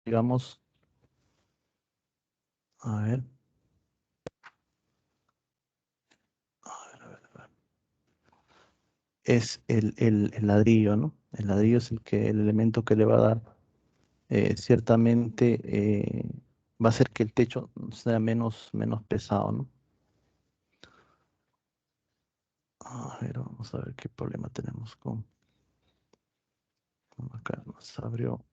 digamos, a ver, es el ladrillo, ¿no? El ladrillo es el elemento que le va a dar, ciertamente, va a hacer que el techo sea menos pesado, ¿no? A ver, vamos a ver qué problema tenemos con acá, nos abrió.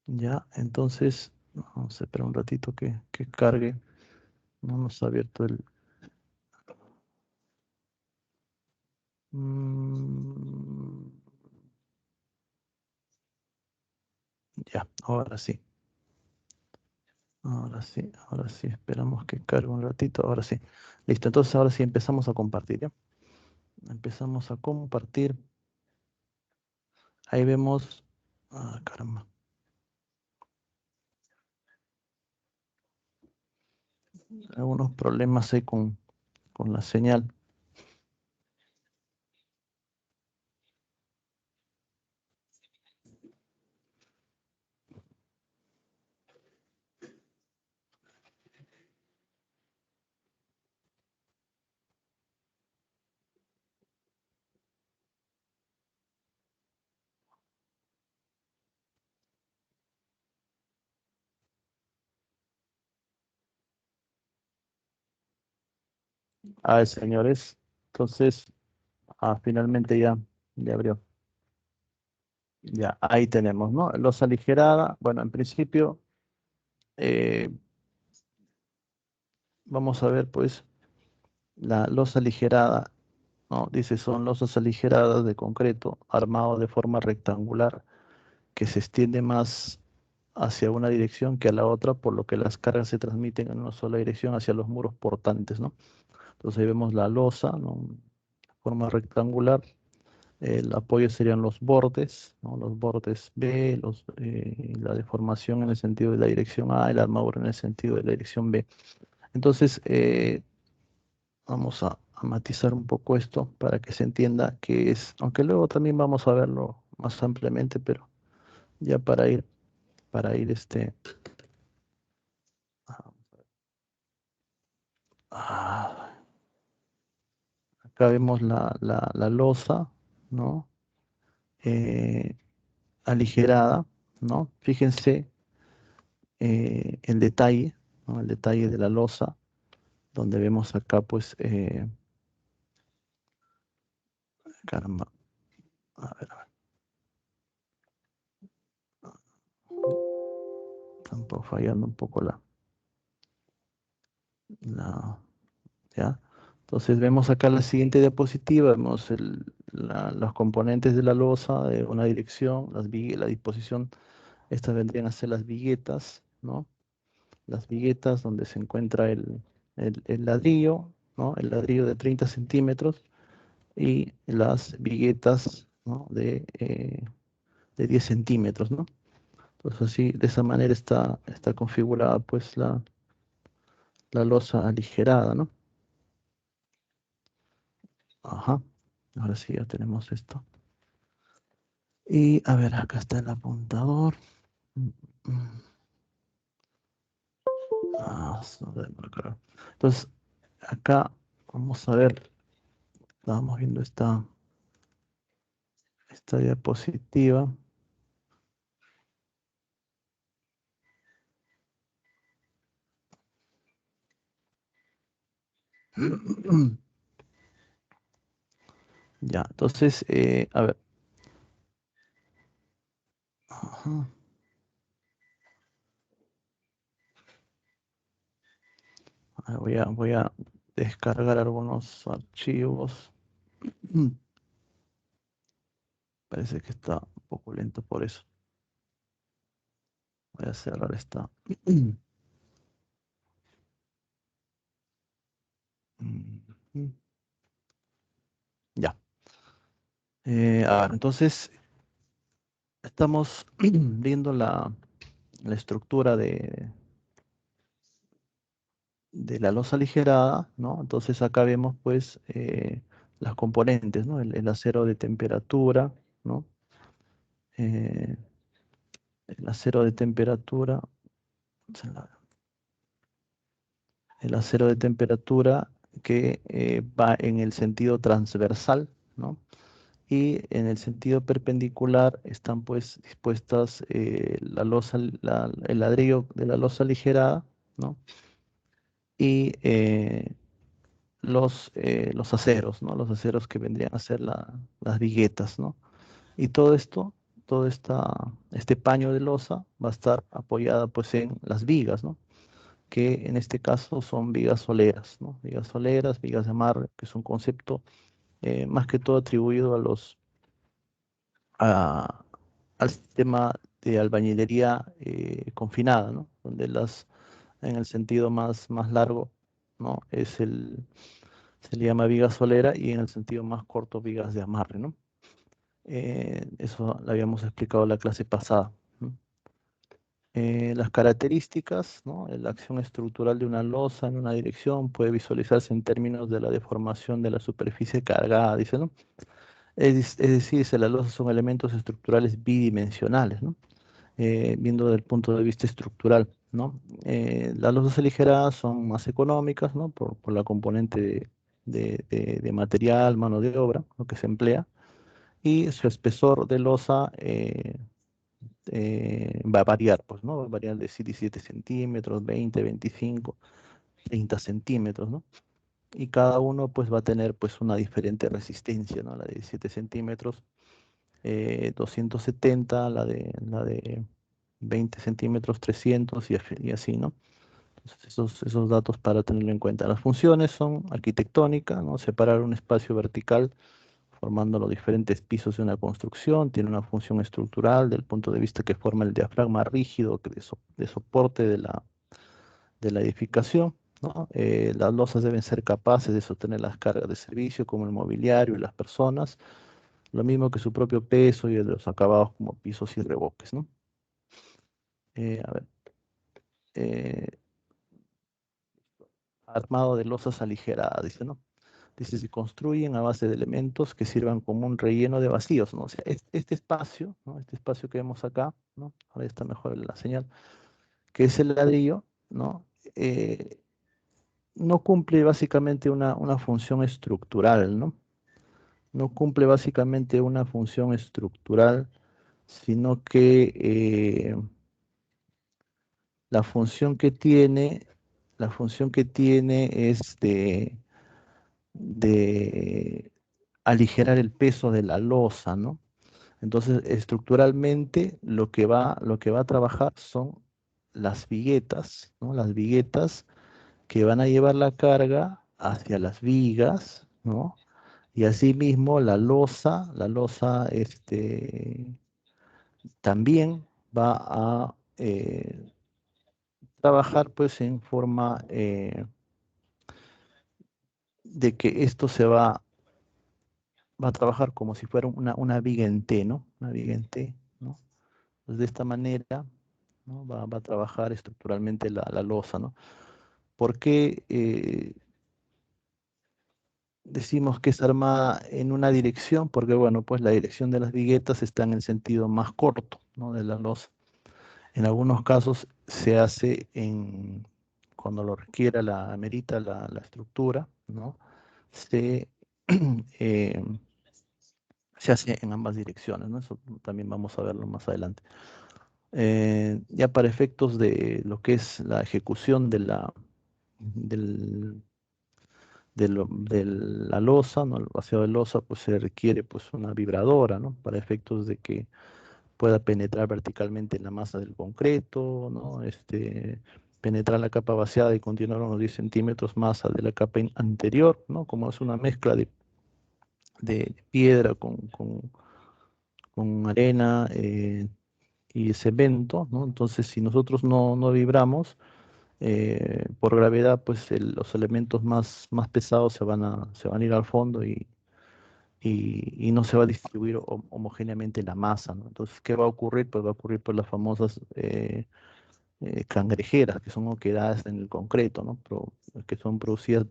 Ya, entonces, vamos a esperar un ratito que cargue. No nos ha abierto el... Mm, ya, ahora sí. Ahora sí, esperamos que cargue un ratito. Ahora sí. Listo, entonces ahora sí empezamos a compartir, ¿ya? Empezamos a compartir. Ahí vemos... Ah, caramba. Algunos problemas ahí con la señal. Ah, señores. Entonces, finalmente ya abrió. Ya, ahí tenemos, ¿no? Losa aligerada. Bueno, en principio, eh, vamos a ver, pues, la losa aligerada, ¿no? Dice, son losas aligeradas de concreto armado de forma rectangular que se extiende más hacia una dirección que a la otra, por lo que las cargas se transmiten en una sola dirección hacia los muros portantes, ¿no? Entonces ahí vemos la losa, ¿no? De forma rectangular. El apoyo serían los bordes, ¿no? Los bordes B, la deformación en el sentido de la dirección A, el armadura en el sentido de la dirección B. Entonces, vamos a matizar un poco esto para que se entienda que es, aunque luego también vamos a verlo más ampliamente, pero ya para ir ah, acá vemos la losa, ¿no? Eh, aligerada, ¿no? Fíjense, el detalle, ¿no? El detalle de la losa, donde vemos acá, pues, caramba, a ver, tampoco fallando un poco la, ¿ya? Entonces vemos acá la siguiente diapositiva, vemos los componentes de la losa de una dirección, la disposición, estas vendrían a ser las viguetas, ¿no? Las viguetas donde se encuentra el ladrillo, ¿no? El ladrillo de 30 centímetros y las viguetas, ¿no? De 10 centímetros, ¿no? Entonces así, de esa manera está configurada pues la losa aligerada, ¿no? Ajá, ahora sí ya tenemos esto. Y a ver, acá está el apuntador. Mm, mm. No debe marcar. Entonces, acá vamos a ver, estábamos viendo esta diapositiva. Ya, entonces, a ver. Ajá. Voy a descargar algunos archivos. Parece que está un poco lento por eso. Voy a cerrar esta. Ya. A ver, entonces estamos viendo la estructura de la losa aligerada, ¿no? Entonces acá vemos pues las componentes, ¿no? El acero de temperatura, ¿no? Eh, el acero de temperatura, el acero de temperatura que va en el sentido transversal, ¿no? Y en el sentido perpendicular están pues dispuestas la losa, el ladrillo de la losa aligerada, ¿no? Y los aceros, ¿no? Los aceros que vendrían a ser las viguetas, ¿no? Y todo esto, este paño de losa va a estar apoyada pues en las vigas, ¿no? Que en este caso son vigas soleras, ¿no? Vigas soleras, vigas de amarre, que es un concepto más que todo atribuido a- al sistema de albañilería confinada, ¿no? Donde en el sentido más largo, ¿no? Se le llama viga solera y en el sentido más corto vigas de amarre, ¿no? Eso lo habíamos explicado en la clase pasada, ¿no? Las características, ¿no? La acción estructural de una losa en una dirección puede visualizarse en términos de la deformación de la superficie cargada, dice, ¿no? Es decir, las losas son elementos estructurales bidimensionales, ¿no? Viendo desde el punto de vista estructural, ¿no? Las losas aligeradas son más económicas, ¿no? Por la componente de material, mano de obra, lo que se emplea, y su espesor de losa va a variar, pues, ¿no? Va a variar de 17 centímetros, 20, 25, 30 centímetros, ¿no? Y cada uno, pues, va a tener, pues, una diferente resistencia, ¿no? La de 17 centímetros, 270, la de 20 centímetros, 300 y así, ¿no? Entonces, esos datos para tenerlo en cuenta. Las funciones son arquitectónicas, ¿no? Separar un espacio vertical formando los diferentes pisos de una construcción, tiene una función estructural del punto de vista que forma el diafragma rígido de soporte de la edificación, ¿no? Las losas deben ser capaces de sostener las cargas de servicio como el mobiliario y las personas, lo mismo que su propio peso y el de los acabados como pisos y revoques, ¿no? A ver, eh, armado de losas aligeradas, dice, ¿no? Dice, se construyen a base de elementos que sirvan como un relleno de vacíos, ¿no? O sea, este espacio, ¿no? Este espacio que vemos acá, ¿no? Ahora está mejor la señal, que es el ladrillo, ¿no? Eh, no cumple básicamente una función estructural, ¿no? No cumple básicamente una función estructural, sino que la función que tiene, la función que tiene es de aligerar el peso de la losa, ¿no? Entonces, estructuralmente, lo que va a trabajar son las viguetas, ¿no? Las viguetas que van a llevar la carga hacia las vigas, ¿no? Y asimismo la losa, también va a trabajar pues en forma de que esto va a trabajar como si fuera una viga en T, ¿no? Una viga en T, ¿no? Pues de esta manera, ¿no? Va a trabajar estructuralmente la losa, ¿no? ¿Por qué decimos que es armada en una dirección? Porque, bueno, pues la dirección de las viguetas está en el sentido más corto, ¿no? De la losa. En algunos casos se hace cuando lo requiera, amerita la estructura, ¿no? Se, eh, se hace en ambas direcciones, ¿no? Eso también vamos a verlo más adelante. Ya para efectos de lo que es la ejecución del, de la losa, ¿no? El vaciado de losa, pues se requiere pues una vibradora, ¿no? Para efectos de que pueda penetrar verticalmente en la masa del concreto, ¿no? Penetrar la capa vaciada y continuar unos 10 centímetros más de la capa anterior, ¿no? Como es una mezcla de piedra con arena y cemento, ¿no? Entonces, si nosotros no vibramos, por gravedad, pues los elementos más pesados se van a ir al fondo y no se va a distribuir homogéneamente la masa, ¿no? Entonces, ¿qué va a ocurrir? Pues va a ocurrir por las famosas cangrejeras, que son oquedades en el concreto, ¿no? Que son producidas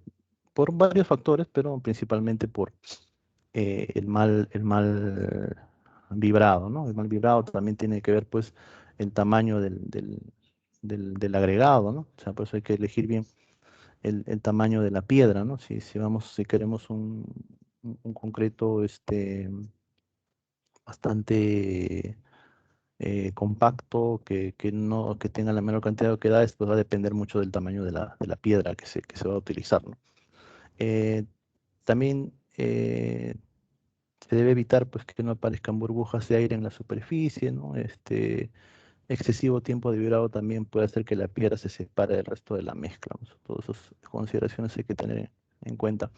por varios factores, pero principalmente por el mal vibrado, ¿no? El mal vibrado también tiene que ver, pues, el tamaño del agregado, ¿no? O sea, por eso hay que elegir bien el tamaño de la piedra, ¿no? Si queremos un concreto bastante compacto, que tenga la menor cantidad de oquedades, pues va a depender mucho del tamaño de la piedra que se va a utilizar, ¿no? Eh, también se debe evitar, pues, que no aparezcan burbujas de aire en la superficie, ¿no? Excesivo tiempo de vibrado también puede hacer que la piedra se separe del resto de la mezcla, ¿no? Todas esas consideraciones hay que tener en cuenta.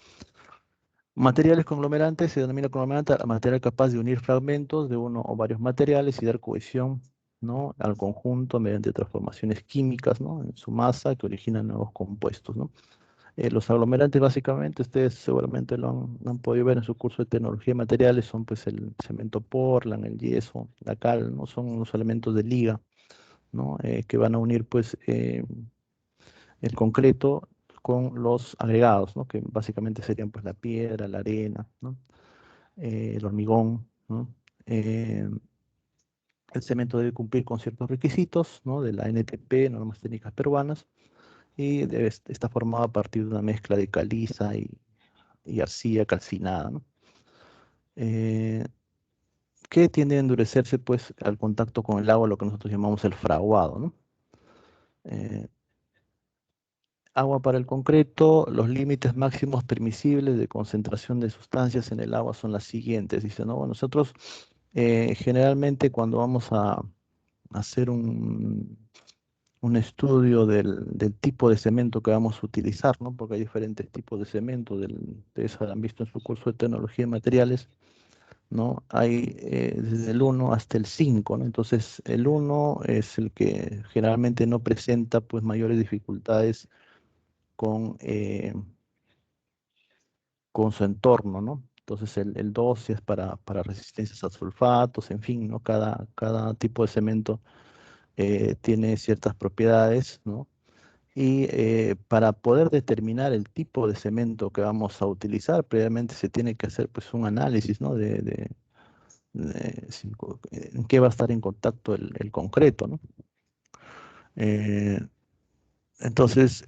Materiales conglomerantes: se denomina conglomerante a material capaz de unir fragmentos de uno o varios materiales y dar cohesión, ¿no?, al conjunto mediante transformaciones químicas, ¿no?, en su masa, que originan nuevos compuestos, ¿no? Los aglomerantes, básicamente, ustedes seguramente lo han podido ver en su curso de tecnología de materiales, son, pues, el cemento Portland, el yeso, la cal, ¿no? Son los elementos de liga, ¿no?, que van a unir, pues, el concreto con los agregados, ¿no?, que básicamente serían, pues, la piedra, la arena, ¿no?, el hormigón, ¿no? Eh, el cemento debe cumplir con ciertos requisitos, ¿no?, de la NTP, normas técnicas peruanas, y está formado a partir de una mezcla de caliza y arcilla calcinada, ¿no? Eh, que tiende a endurecerse, pues, al contacto con el agua, lo que nosotros llamamos el fraguado, ¿no? Eh, Agua para el concreto: los límites máximos permisibles de concentración de sustancias en el agua son las siguientes. Dice, ¿no? Bueno, nosotros generalmente, cuando vamos a hacer un estudio del tipo de cemento que vamos a utilizar, ¿no?, porque hay diferentes tipos de cemento, ustedes han visto en su curso de tecnología de materiales, ¿no? Hay desde el 1 hasta el 5, ¿no? Entonces, el 1 es el que generalmente no presenta, pues, mayores dificultades con, con su entorno, ¿no? Entonces, el 2 sí es para resistencias a sulfatos, en fin, ¿no? Cada tipo de cemento tiene ciertas propiedades, ¿no? Y para poder determinar el tipo de cemento que vamos a utilizar, previamente se tiene que hacer, pues, un análisis, ¿no?, en qué va a estar en contacto el concreto, ¿no? Eh, entonces,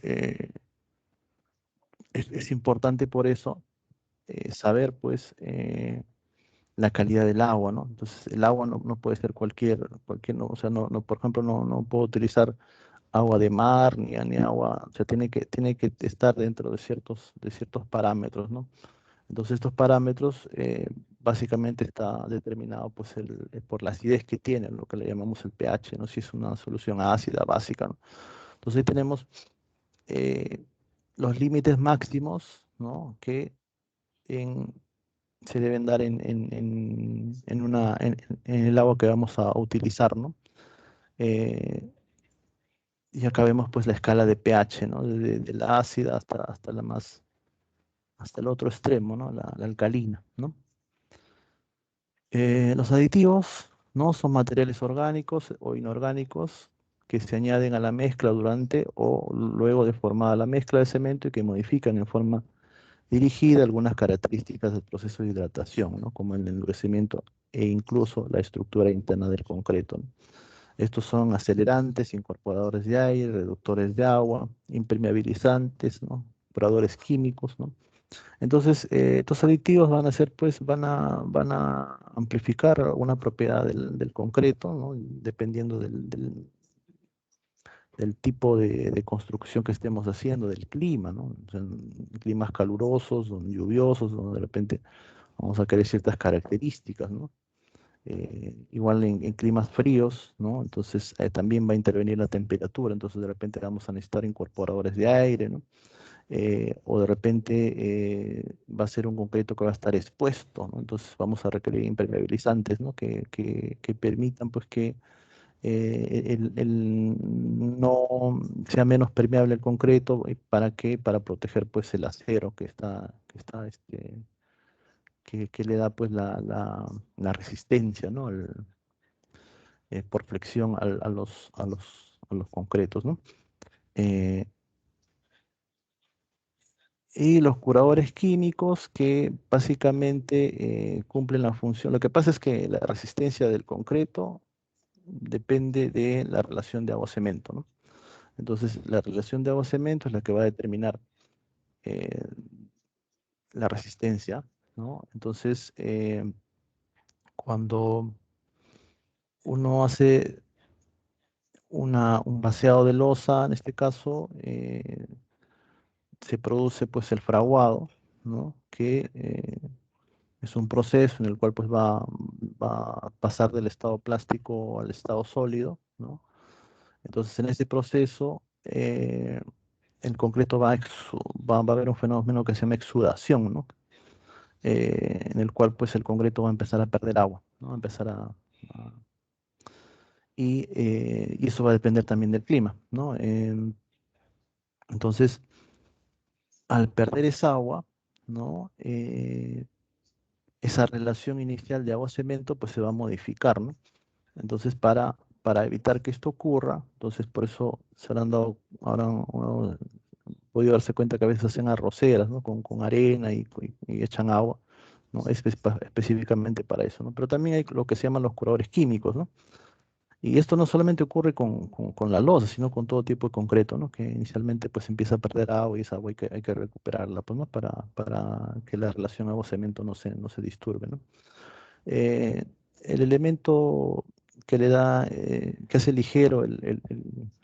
es importante por eso saber, pues, la calidad del agua, ¿no? Entonces, el agua no puede ser cualquier, no, o sea, por ejemplo, no puedo utilizar agua de mar ni agua, o sea, tiene que estar dentro de ciertos parámetros, ¿no? Entonces, estos parámetros básicamente está determinado, pues, por la acidez que tiene, lo que le llamamos el pH, ¿no? Si es una solución ácida, básica, ¿no? Entonces, ahí tenemos eh, los límites máximos, ¿no?, que en- se deben dar en el agua que vamos a utilizar, ¿no? Eh, y acá vemos, pues, la escala de pH, ¿no? De la ácida hasta el otro extremo, ¿no? La alcalina, ¿no? Los aditivos, ¿no?, son materiales orgánicos o inorgánicos que se añaden a la mezcla durante o luego de formada la mezcla de cemento y que modifican en forma dirigida algunas características del proceso de hidratación, ¿no?, como el endurecimiento e incluso la estructura interna del concreto, ¿no? Estos son acelerantes, incorporadores de aire, reductores de agua, impermeabilizantes, ¿no?, curadores químicos, ¿no? Entonces, estos aditivos van a amplificar una propiedad del concreto, ¿no?, dependiendo del tipo de construcción que estemos haciendo, del clima, ¿no? O sea, en climas calurosos, lluviosos, donde de repente vamos a querer ciertas características, ¿no? Igual en climas fríos, ¿no? Entonces también va a intervenir la temperatura, entonces de repente vamos a necesitar incorporadores de aire, ¿no? O de repente va a ser un concreto que va a estar expuesto, ¿no? Entonces vamos a requerir impermeabilizantes, ¿no?, que permitan, pues, que no sea menos permeable el concreto. ¿Para qué? Para proteger, pues, el acero que le da, pues, la resistencia, ¿no?, por flexión los concretos, ¿no? Eh, y los curadores químicos que básicamente cumplen la función. Lo que pasa es que la resistencia del concreto depende de la relación de agua-cemento, ¿no? Entonces, la relación de agua-cemento es la que va a determinar eh, la resistencia, ¿no? Entonces, cuando uno hace un vaciado de losa, en este caso, se produce pues el fraguado, ¿no? Que es un proceso en el cual pues va a pasar del estado plástico al estado sólido, ¿no? Entonces en ese proceso el concreto va a haber un fenómeno que se llama exudación, ¿no? En el cual pues el concreto va a empezar a perder agua, ¿no? Va a empezar a- y eso va a depender también del clima, ¿no? Entonces, al perder esa agua, ¿no? Esa relación inicial de agua-cemento pues se va a modificar, ¿no? Entonces, para evitar que esto ocurra, entonces por eso se han dado, ahora uno podido darse cuenta que a veces hacen arroceras, ¿no? Con arena y echan agua, ¿no? Específicamente para eso, ¿no? Pero también hay lo que se llaman los curadores químicos, ¿no? Y esto no solamente ocurre con la losa, sino con todo tipo de concreto, ¿no? Que inicialmente pues empieza a perder agua y esa agua hay que recuperarla, pues, ¿no? Para que la relación agua-cemento no se disturbe, ¿no? Eh, el elemento que le da, que hace ligero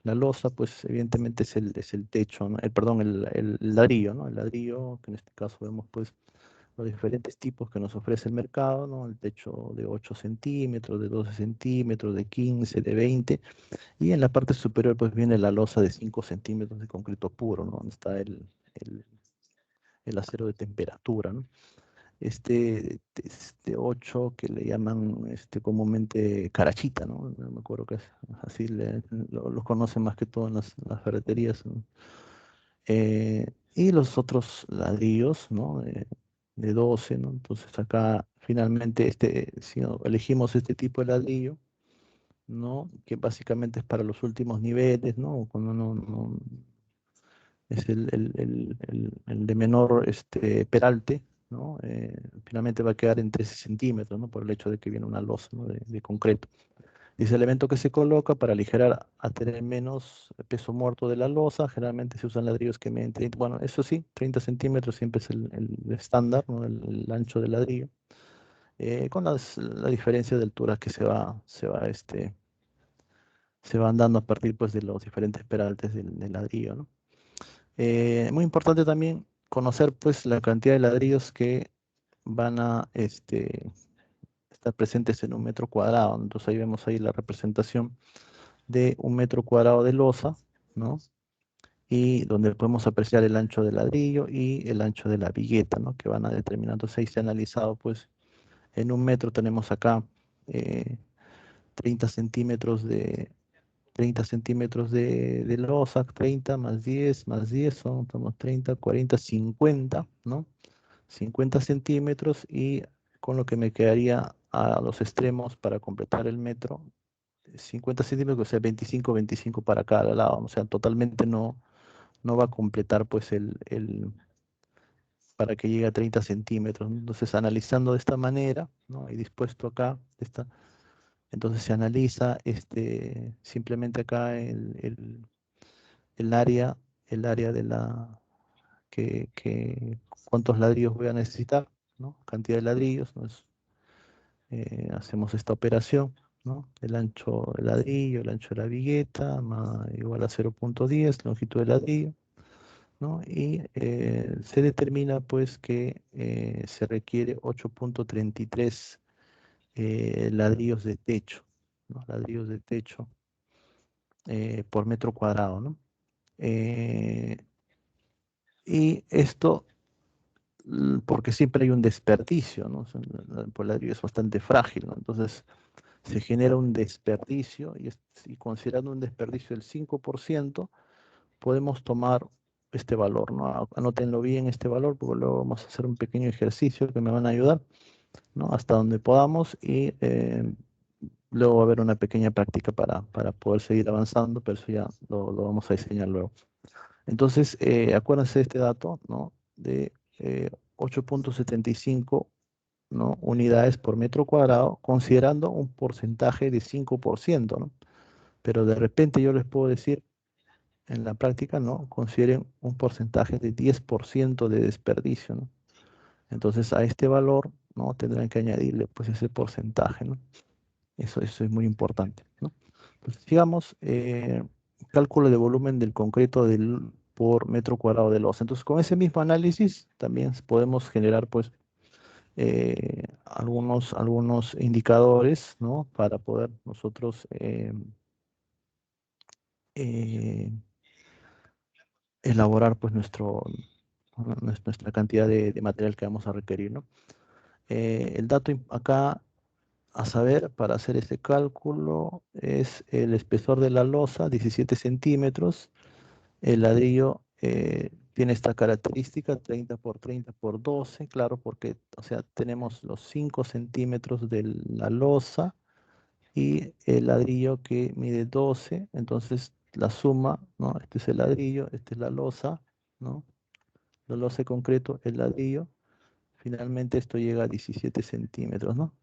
la losa, pues evidentemente es el techo, ¿no? Perdón, el ladrillo, ¿no? El ladrillo, que en este caso vemos pues los diferentes tipos que nos ofrece el mercado, ¿no? El techo de 8 centímetros, de 12 centímetros, de 15, de 20, y en la parte superior pues viene la losa de 5 centímetros de concreto puro, ¿no? Donde está el, el acero de temperatura, ¿no? Este 8 que le llaman comúnmente carachita, ¿no? No me acuerdo qué es, así lo conocen más que todo en las ferreterías, ¿no? Y los otros ladrillos, ¿no? De 12, ¿no? Entonces acá finalmente si elegimos este tipo de ladrillo, ¿no? Que básicamente es para los últimos niveles, ¿no? Cuando es el de menor peralte, ¿no? Finalmente va a quedar en 13 centímetros, ¿no? Por el hecho de que viene una losa, ¿no? de concreto. Y ese elemento que se coloca para aligerar a tener menos peso muerto de la losa. Generalmente se usan ladrillos que miden 30, bueno, eso sí, 30 centímetros siempre es el estándar, ¿no? El ancho del ladrillo, con la diferencia de altura que se van dando a partir pues, de los diferentes peraltes del ladrillo, ¿no? Muy importante también conocer pues la cantidad de ladrillos que van a estar presentes en un metro cuadrado. Entonces ahí vemos ahí la representación de un metro cuadrado de losa, ¿no? Y donde podemos apreciar el ancho del ladrillo y el ancho de la vigueta, ¿no? Que van a determinar. Entonces ahí se ha analizado pues en un metro tenemos acá eh, 30 centímetros de 30 centímetros de losa, 30 más 10 somos 30, 40, 50, ¿no? 50 centímetros y con lo que me quedaría a los extremos para completar el metro, 50 centímetros, o sea, 25, 25 para cada lado, o sea, totalmente no va a completar pues para que llegue a 30 centímetros, ¿no? Entonces, analizando de esta manera, ¿no? Y dispuesto acá, entonces se analiza simplemente acá el área de cuántos ladrillos voy a necesitar, ¿no? Cantidad de ladrillos, ¿no? Hacemos esta operación, ¿no? El ancho del ladrillo, el ancho de la vigueta, igual a 0,10, longitud del ladrillo, ¿no? Y se determina pues que se requiere 8,33 ladrillos de techo, ¿no? Ladrillos de techo por metro cuadrado, ¿no? Eh, y esto porque siempre hay un desperdicio, ¿no? O sea, el ladrillo es bastante frágil, ¿no? Entonces se genera un desperdicio y considerando un desperdicio del 5%, podemos tomar este valor, ¿no? Anótenlo bien este valor porque luego vamos a hacer un pequeño ejercicio que me van a ayudar, ¿no? Hasta donde podamos y luego va a haber una pequeña práctica para poder seguir avanzando, pero eso ya lo vamos a diseñar luego. Entonces, acuérdense de este dato, ¿no? De 8.75, ¿no? Unidades por metro cuadrado, considerando un porcentaje de 5%, ¿no? Pero de repente yo les puedo decir, en la práctica, ¿no? Consideren un porcentaje de 10% de desperdicio, ¿no? Entonces, a este valor, ¿no? Tendrán que añadirle, pues, ese porcentaje, ¿no? Eso es muy importante, ¿no? Entonces, sigamos, cálculo de volumen del concreto por metro cuadrado de losa. Entonces, con ese mismo análisis también podemos generar, pues, algunos indicadores, ¿no? Para poder nosotros eh, elaborar, pues, nuestra cantidad de material que vamos a requerir, ¿no? El dato acá a saber para hacer este cálculo es el espesor de la losa, 17 centímetros. El ladrillo tiene esta característica, 30 por 30 por 12, claro, porque, o sea, tenemos los 5 centímetros de la losa y el ladrillo que mide 12, entonces la suma, ¿no? Este es el ladrillo, esta es la losa, ¿no? La losa de concreto, el ladrillo, finalmente esto llega a 17 centímetros, ¿no?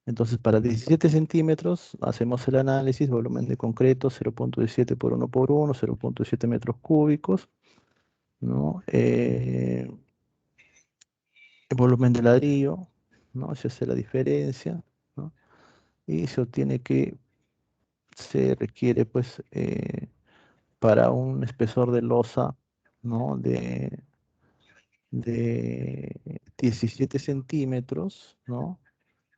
Entonces, para 17 centímetros hacemos el análisis, volumen de concreto 0.17 por 1 por 1, 0.7 metros cúbicos, ¿no? El volumen de ladrillo, ¿no? Se hace la diferencia, ¿no? Y se obtiene que se requiere, pues, para un espesor de losa, ¿no? De 17 centímetros, ¿no?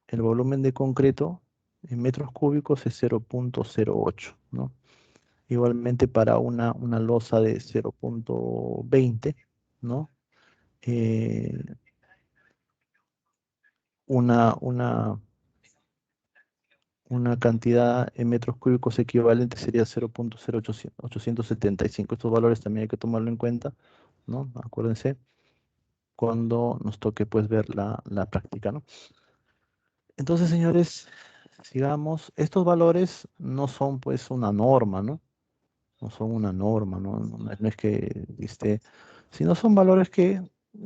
El volumen de concreto en metros cúbicos es 0.08, ¿no? Igualmente para una losa de 0.20, ¿no? Eh, una, una, una cantidad en metros cúbicos equivalente sería 0.0875. Estos valores también hay que tomarlo en cuenta, ¿no? Acuérdense, cuando nos toque, pues, ver la práctica, ¿no? Entonces, señores, sigamos. Estos valores no son, pues, una norma, ¿no? No son una norma, ¿no? No es que esté, sino son valores que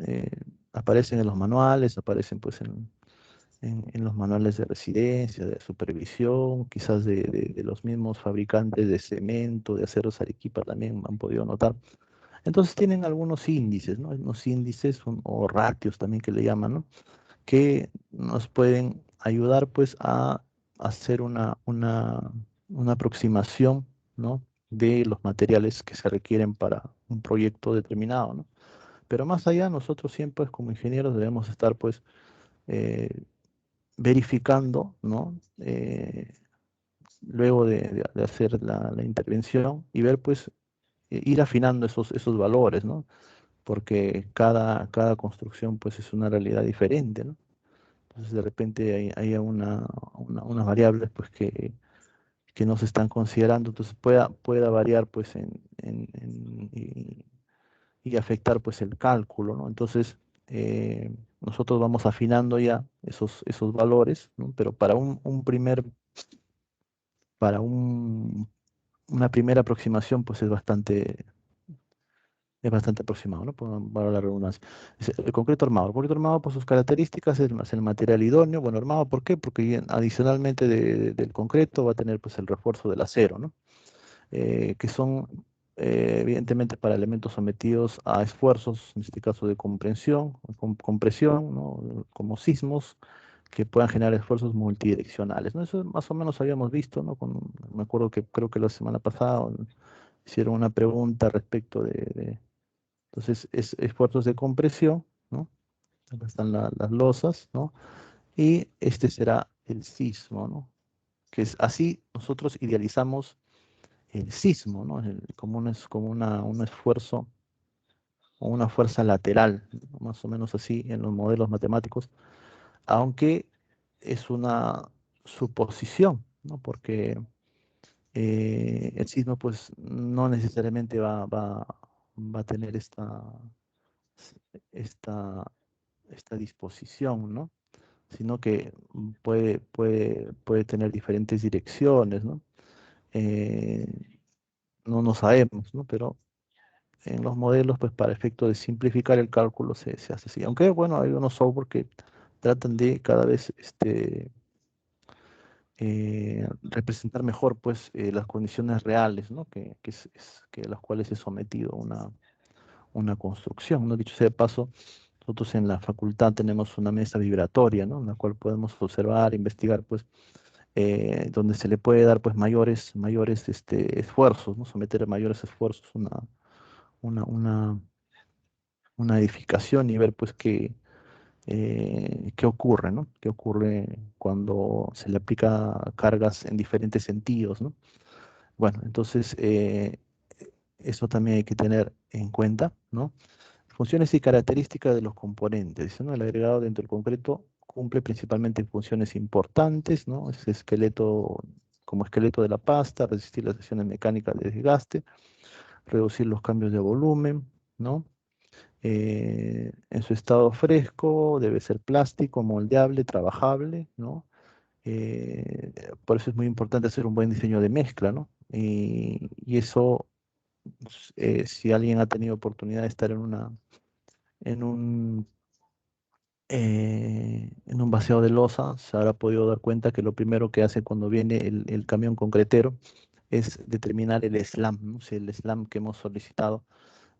eh, aparecen en los manuales, aparecen, pues, en los manuales de residencia, de supervisión, quizás de los mismos fabricantes de cemento, de aceros Arequipa también han podido notar. Entonces tienen algunos índices, ¿no? Unos índices o ratios también que le llaman, ¿no? Que nos pueden ayudar, pues, a hacer una aproximación, ¿no? De los materiales que se requieren para un proyecto determinado, ¿no? Pero más allá, nosotros siempre, pues, como ingenieros debemos estar, pues, eh, verificando, ¿no? Luego de hacer la intervención y ver, pues, ir afinando esos valores, ¿no? Porque cada construcción, pues, es una realidad diferente, ¿no? Entonces, de repente hay unas variables, pues, que no se están considerando, entonces pueda variar, pues, y afectar, pues, el cálculo, ¿no? Entonces, nosotros vamos afinando ya esos valores, ¿no? Pero para una primera aproximación, pues, es bastante aproximado, ¿no? Para la redundancia. El concreto armado. El concreto armado, por sus características, es el material idóneo. Bueno, armado, ¿por qué? Porque adicionalmente del concreto va a tener, pues, el refuerzo del acero, ¿no? Que son, evidentemente, para elementos sometidos a esfuerzos, en este caso de comprensión, compresión, ¿no? Como sismos, que puedan generar esfuerzos multidireccionales, ¿no? Eso más o menos habíamos visto, ¿no? Me acuerdo que creo que la semana pasada hicieron una pregunta respecto entonces, esfuerzos de compresión, ¿no? Acá están las losas, ¿no? Y este será el sismo, ¿no? Que es así nosotros idealizamos el sismo, ¿no? Como un esfuerzo o una fuerza lateral, ¿no? Más o menos así en los modelos matemáticos, aunque es una suposición, ¿no? Porque el sismo, pues, no necesariamente va a tener esta, esta disposición, ¿no? sino que puede tener diferentes direcciones, ¿no? Eh, no sabemos, ¿no? Pero en los modelos, pues para efecto de simplificar el cálculo se hace así. Aunque, bueno, hay unos software que tratan de cada vez representar mejor, pues, las condiciones reales, ¿no? Que las cuales es sometido una construcción, ¿no? Dicho sea de paso, nosotros en la facultad tenemos una mesa vibratoria, ¿no? En la cual podemos observar, investigar, pues, donde se le puede dar, pues, mayores esfuerzos, ¿no? Someter a mayores esfuerzos una, una, una edificación y ver, pues, qué ocurre, ¿no? ¿Qué ocurre cuando se le aplica cargas en diferentes sentidos, ¿no? Bueno, entonces, eso también hay que tener en cuenta, ¿no? Funciones y características de los componentes. Dice, ¿no? El agregado dentro del concreto cumple principalmente funciones importantes, ¿no? Es esqueleto, como esqueleto de la pasta, resistir las acciones mecánicas de desgaste, reducir los cambios de volumen, ¿no? En su estado fresco debe ser plástico, moldeable, trabajable, ¿no? Por eso es muy importante hacer un buen diseño de mezcla, ¿no? Y eso, si alguien ha tenido oportunidad de estar en un en un vaciado de losa, se habrá podido dar cuenta que lo primero que hace cuando viene el camión concretero es determinar el slam, ¿no? Si el slam que hemos solicitado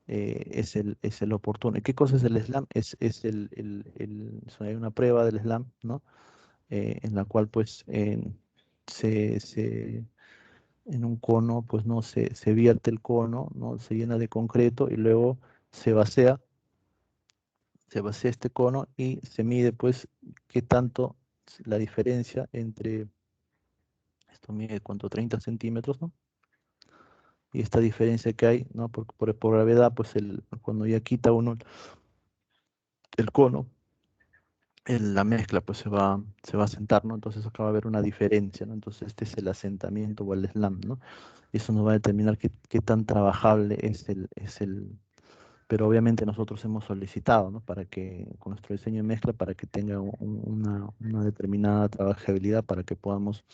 es el oportuno. ¿Y qué cosa es el slam? Es hay una prueba del slam, ¿no? En la cual pues se, se- en un cono pues no se vierte el cono, ¿no? Se llena de concreto y luego se vacía se vacía este cono y se mide pues qué tanto la diferencia entre, esto mide cuánto, 30 centímetros, ¿no? Y esta diferencia que hay, ¿no? Por gravedad, pues cuando ya quita uno el cono, la mezcla pues se va a sentar, ¿no? Entonces acá va a haber una diferencia, ¿no? Entonces este es el asentamiento o el slam, ¿no? Eso nos va a determinar qué tan trabajable pero obviamente nosotros hemos solicitado, ¿no? Para que, con nuestro diseño de mezcla, para que tenga una determinada trabajabilidad para que podamos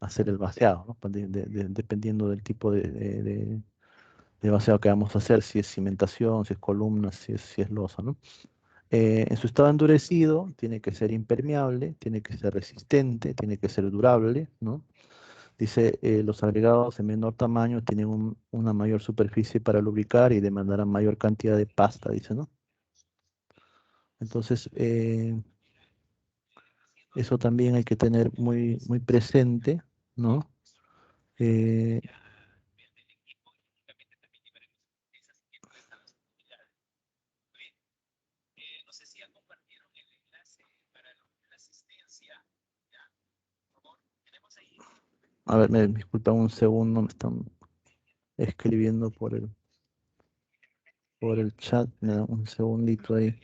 hacer el vaciado, ¿no? Dependiendo del tipo de vaciado que vamos a hacer, si es cimentación, si es columna, si es losa, ¿no? En su estado endurecido, tiene que ser impermeable, tiene que ser resistente, tiene que ser durable, ¿no? Dice, los agregados de menor tamaño tienen una mayor superficie para lubricar y demandarán mayor cantidad de pasta, dice, ¿no? Entonces, eso también hay que tener muy presente, ¿no? Eh, a ver, me disculpa un segundo, me están escribiendo por el chat, me da un segundito ahí.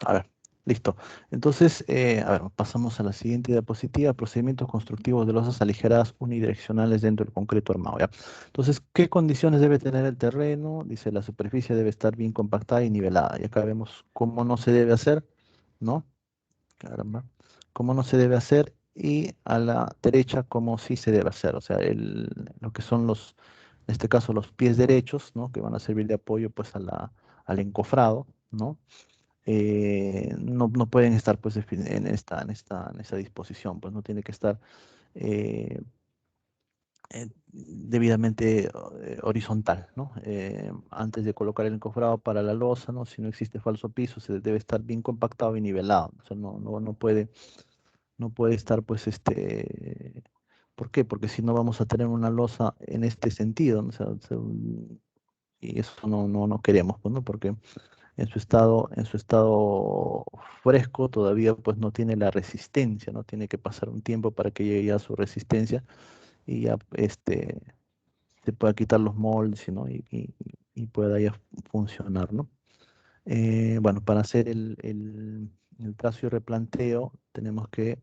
A ver. Listo. Entonces, a ver, pasamos a la siguiente diapositiva, procedimientos constructivos de losas aligeradas unidireccionales dentro del concreto armado, ¿ya? Entonces, ¿qué condiciones debe tener el terreno? Dice, la superficie debe estar bien compactada y nivelada. Y acá vemos cómo no se debe hacer, ¿no? Caramba. Cómo no se debe hacer y a la derecha cómo sí se debe hacer. O sea, lo que son en este caso, los pies derechos, ¿no? Que van a servir de apoyo, pues, al encofrado, ¿no? No pueden estar pues en esta disposición, pues no tiene que estar eh, debidamente horizontal, ¿no? Antes de colocar el encofrado para la losa, ¿no? Si no existe falso piso, se debe estar bien compactado y nivelado, o sea, no puede estar pues ¿por qué? Porque si no vamos a tener una losa en este sentido, ¿no? Y eso no queremos, pues, ¿no? Porque en su estado fresco todavía pues no tiene la resistencia, ¿no? Tiene que pasar un tiempo para que llegue ya a su resistencia y ya se pueda quitar los moldes, ¿no? Y pueda ya funcionar, ¿no? Bueno, para hacer el trazo y replanteo tenemos que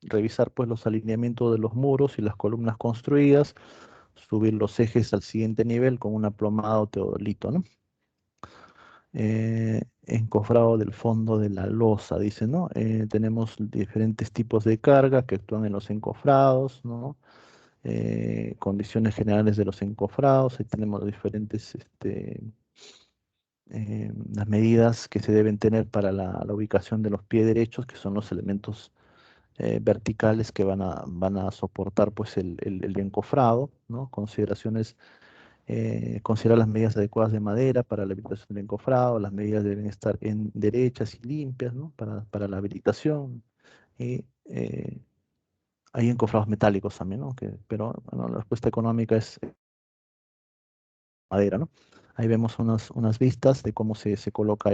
revisar pues los alineamientos de los muros y las columnas construidas, subir los ejes al siguiente nivel con un aplomado teodolito, ¿no? Encofrado del fondo de la losa, dice, ¿no? Tenemos diferentes tipos de carga que actúan en los encofrados, ¿no? Condiciones generales de los encofrados, ahí tenemos diferentes, las medidas que se deben tener para la ubicación de los pies derechos, que son los elementos verticales que van a soportar pues el encofrado, ¿no? Considerar las medidas adecuadas de madera para la habilitación del encofrado, las medidas deben estar en derechas y limpias, ¿no? Para la habilitación. Y hay encofrados metálicos también, ¿no? Pero bueno, la respuesta económica es madera, ¿no? Ahí vemos unas vistas de cómo se coloca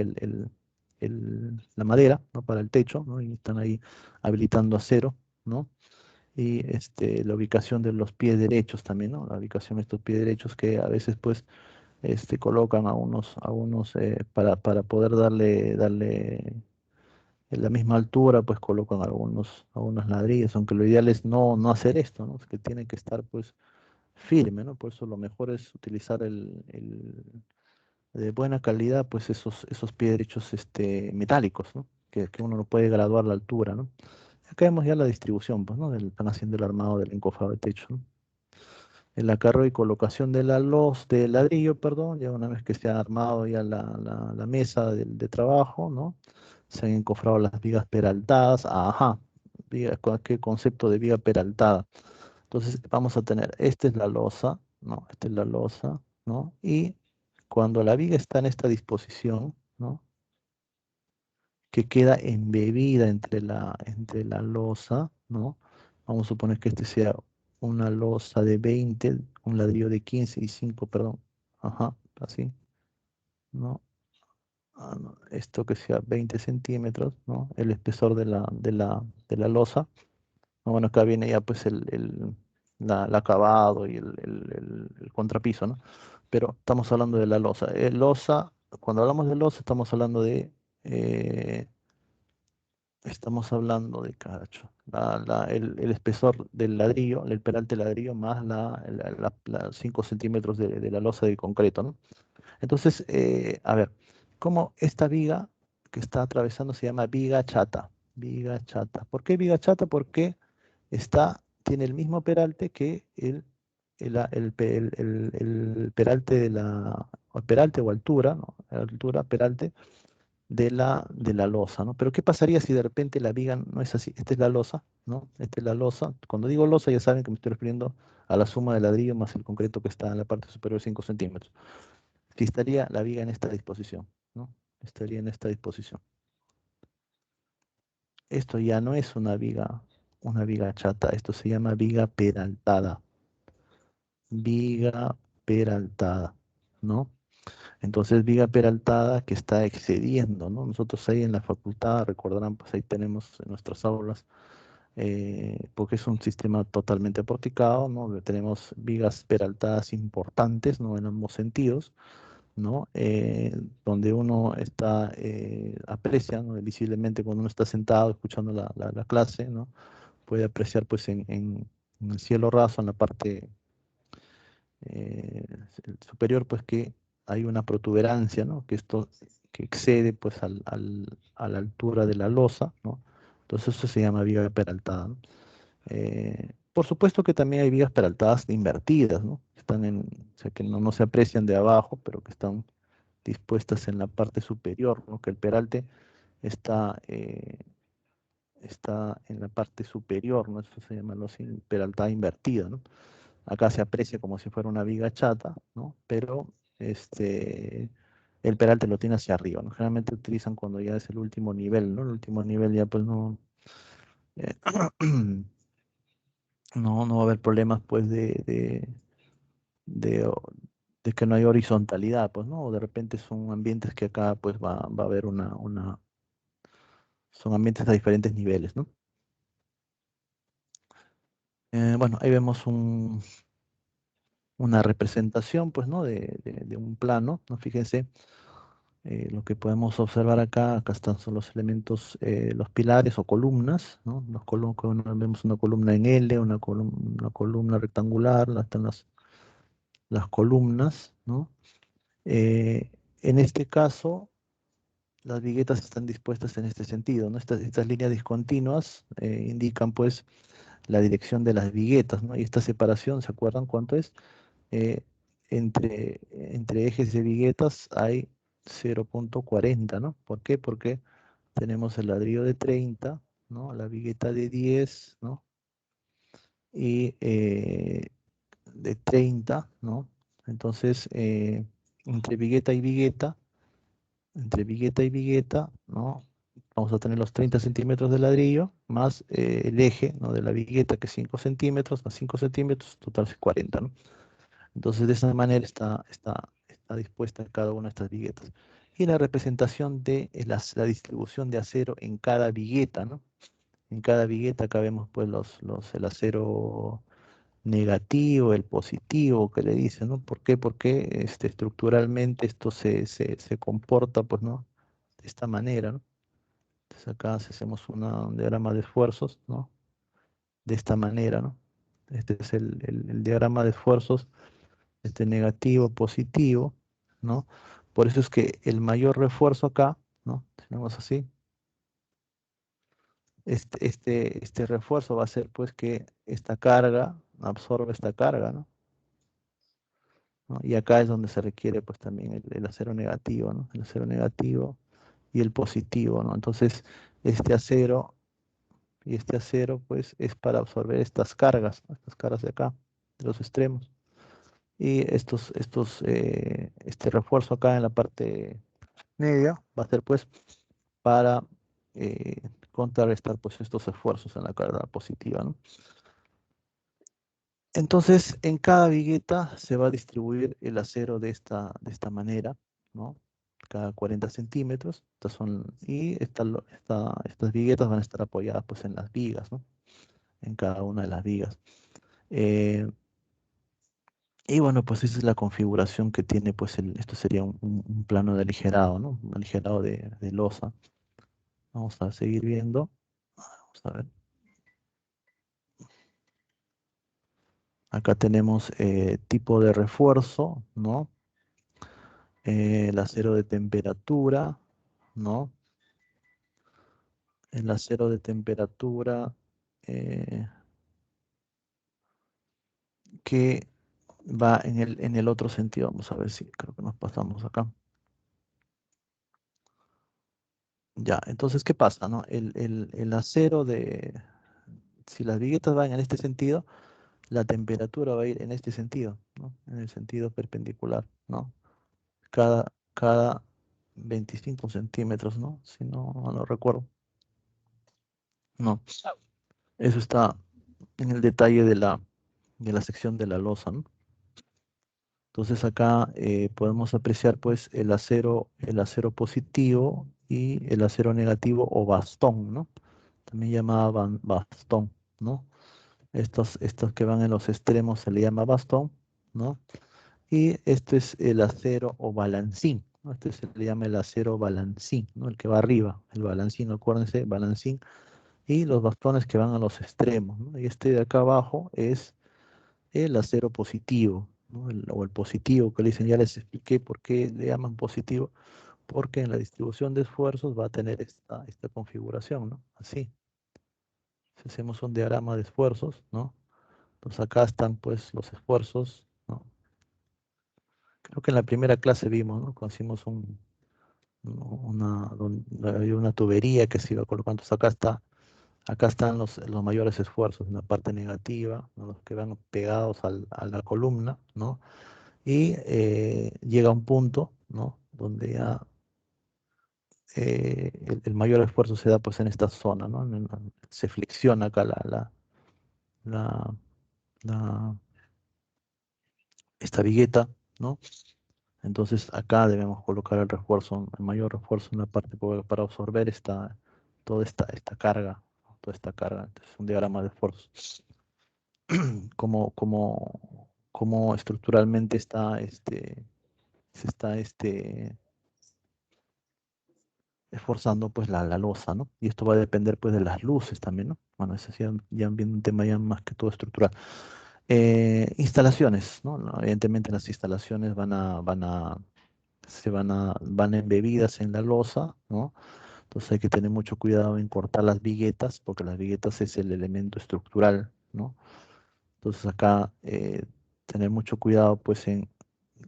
la madera, ¿no? Para el techo, ¿no? Y están ahí habilitando acero, ¿no? Y la ubicación de los pies derechos también, ¿no? La ubicación de estos pies derechos que a veces pues colocan a unos para poder darle en la misma altura, pues colocan algunos ladrillos, aunque lo ideal es no hacer esto, ¿no? Es que tiene que estar pues firme, ¿no? Por eso lo mejor es utilizar de buena calidad, pues esos pies derechos metálicos, ¿no? Que uno no puede graduar la altura, ¿no? Acá vemos ya la distribución, pues, ¿no? Están haciendo el armado del encofrado de techo, ¿no? El acarreo y colocación del ladrillo, perdón, ya una vez que se ha armado ya la mesa de trabajo, ¿no? Se han encofrado las vigas peraltadas, ajá, ¿qué concepto de viga peraltada? Entonces vamos a tener, esta es la losa, ¿no? Esta es la losa, ¿no? Y cuando la viga está en esta disposición, ¿no? Que queda embebida entre la losa, ¿no? Vamos a suponer que este sea una losa de 20, un ladrillo de 15 y 5, perdón. Ajá, así, ¿no? No, esto que sea 20 centímetros, ¿no? El espesor de la losa. No, bueno, acá viene ya pues el acabado y el contrapiso, ¿no? Pero estamos hablando de la losa. Cuando hablamos de losa, eh, estamos hablando de cacho, el espesor del ladrillo, el peralte ladrillo, más 5 centímetros de la losa de concreto, ¿no? Entonces, a ver, ¿cómo esta viga que está atravesando se llama viga chata? Viga chata. ¿Por qué viga chata? Porque tiene el mismo peralte que el peralte o peralte o altura, ¿no? Altura, peralte de la losa, ¿no? Pero ¿qué pasaría si de repente la viga no es así? Esta es la losa, ¿no? Esta es la losa. Cuando digo losa ya saben que me estoy refiriendo a la suma de ladrillo más el concreto que está en la parte superior de 5 centímetros. Si estaría la viga en esta disposición, ¿no? Estaría en esta disposición. Esto ya no es una viga chata, esto se llama viga peraltada. Viga peraltada, ¿no? Entonces, viga peraltada que está excediendo, ¿no? Nosotros ahí en la facultad, recordarán, pues ahí tenemos en nuestras aulas, porque es un sistema totalmente porticado, ¿no? Tenemos vigas peraltadas importantes, ¿no? En ambos sentidos, ¿no? Donde uno está, aprecia, ¿no? Visiblemente cuando uno está sentado escuchando la clase, ¿no? Puede apreciar pues en el cielo raso, en la parte eh, superior, pues que hay una protuberancia, ¿no? Que esto que excede pues a la altura de la losa, ¿no? Entonces eso se llama viga peraltada, ¿no? Por supuesto que también hay vigas peraltadas invertidas, ¿no? Están o sea, que no se aprecian de abajo, pero que están dispuestas en la parte superior, ¿no? Que el peralte está, está en la parte superior, ¿no? Eso se llama peraltada invertida, ¿no? Acá se aprecia como si fuera una viga chata, ¿no? Pero este, el peralte lo tiene hacia arriba, ¿no? Generalmente utilizan cuando ya es el último nivel, ¿no? El último nivel ya pues no, eh, no va a haber problemas pues de, o- de que no hay horizontalidad, pues, ¿no? O de repente son ambientes que acá pues va a haber son ambientes a diferentes niveles, ¿no? Bueno, ahí vemos una representación, pues, ¿no? De un plano, ¿no? Fíjense, lo que podemos observar acá están son los elementos, los pilares o columnas, ¿no? Vemos una columna en L, una columna rectangular, están las columnas, ¿no? Eh, en este caso, las viguetas están dispuestas en este sentido, ¿no? Estas líneas discontinuas indican, pues, la dirección de las viguetas, ¿no? Y esta separación, ¿se acuerdan cuánto es? eh, entre ejes de viguetas hay 0,40, ¿no? ¿Por qué? Porque tenemos el ladrillo de 30, ¿no? La vigueta de 10, ¿no? Y de 30, ¿no? Entonces, entre vigueta y vigueta, entre vigueta y vigueta, ¿no? Vamos a tener los 30 centímetros de ladrillo más el eje, ¿no? De la vigueta, que es 5 centímetros, más 5 centímetros, total es 40, ¿no? Entonces, de esa manera está dispuesta cada una de estas viguetas. Y la representación de la distribución de acero en cada vigueta, ¿no? En cada vigueta acá vemos pues el acero negativo, el positivo que le dicen, ¿no? ¿Por qué? Porque estructuralmente esto se comporta, pues, ¿no? De esta manera, ¿no? Entonces acá si hacemos un diagrama de esfuerzos, ¿no? De esta manera, ¿no? Este es el diagrama de esfuerzos, negativo, positivo, ¿no? Por eso es que el mayor refuerzo acá, ¿no? Tenemos así, este refuerzo va a ser pues que esta carga absorbe esta carga, ¿no? ¿No? Y acá es donde se requiere pues también el acero negativo, ¿no? El acero negativo y el positivo, ¿no? Entonces, este acero y este acero pues es para absorber estas cargas, ¿no? Estas cargas de acá, de los extremos. Y este refuerzo acá en la parte media va a ser pues para eh, contrarrestar pues estos esfuerzos en la carga positiva, ¿no? Entonces, en cada vigueta se va a distribuir el acero de esta manera, ¿no? Cada 40 centímetros. Estas viguetas van a estar apoyadas pues en las vigas, ¿no? En cada una de las vigas. Eh, y bueno, pues esa es la configuración que tiene, pues esto sería un plano de aligerado, ¿no? Un aligerado de losa. Vamos a seguir viendo. Vamos a ver. Acá tenemos tipo de refuerzo, ¿no? El acero de temperatura, ¿no? El acero de temperatura eh, que va en el otro sentido. Vamos a ver si creo que nos pasamos acá. Ya, entonces, ¿qué pasa, no? El acero si las viguetas van en este sentido, la temperatura va a ir en este sentido, ¿no? En el sentido perpendicular, ¿no? Cada 25 centímetros, ¿no? Si no recuerdo. No, eso está en el detalle de la sección de la losa, ¿no? Entonces acá podemos apreciar pues el acero positivo y el acero negativo o bastón, ¿no? También llamada bastón, ¿no? Estos que van en los extremos se le llama bastón, ¿no? Y este es el acero o balancín, ¿no? Este se le llama el acero balancín, ¿no? El que va arriba, el balancín, acuérdense, balancín, y los bastones que van a los extremos, ¿no? Y este de acá abajo es el acero positivo, ¿no? O el positivo, que le dicen, ya les expliqué por qué le llaman positivo, porque en la distribución de esfuerzos va a tener esta configuración, ¿no? Así. Si hacemos un diagrama de esfuerzos, ¿no? Entonces acá están pues los esfuerzos, ¿no? Creo que en la primera clase vimos, ¿no? Cuando hicimos donde había una tubería que se iba colocando. Entonces acá están los mayores esfuerzos, en la parte negativa, ¿no? Los que van pegados a la columna, ¿no? Y llega un punto, ¿no? Donde ya el mayor esfuerzo se da pues en esta zona, ¿no? Se flexiona acá la, la- esta vigueta, ¿no? Entonces acá debemos colocar el refuerzo, el mayor refuerzo en la parte para absorber toda esta carga, ¿no? Toda esta carga. Entonces, un diagrama de esfuerzos. Cómo estructuralmente se está esforzando pues la losa, ¿no? Y esto va a depender pues de las luces también, ¿no? Bueno, ese ya viene un tema ya más que todo estructural. Instalaciones, ¿no? No, evidentemente las instalaciones van embebidas en la losa, ¿no? Entonces hay que tener mucho cuidado en cortar las viguetas, porque las viguetas es el elemento estructural, ¿no? Entonces acá tener mucho cuidado pues en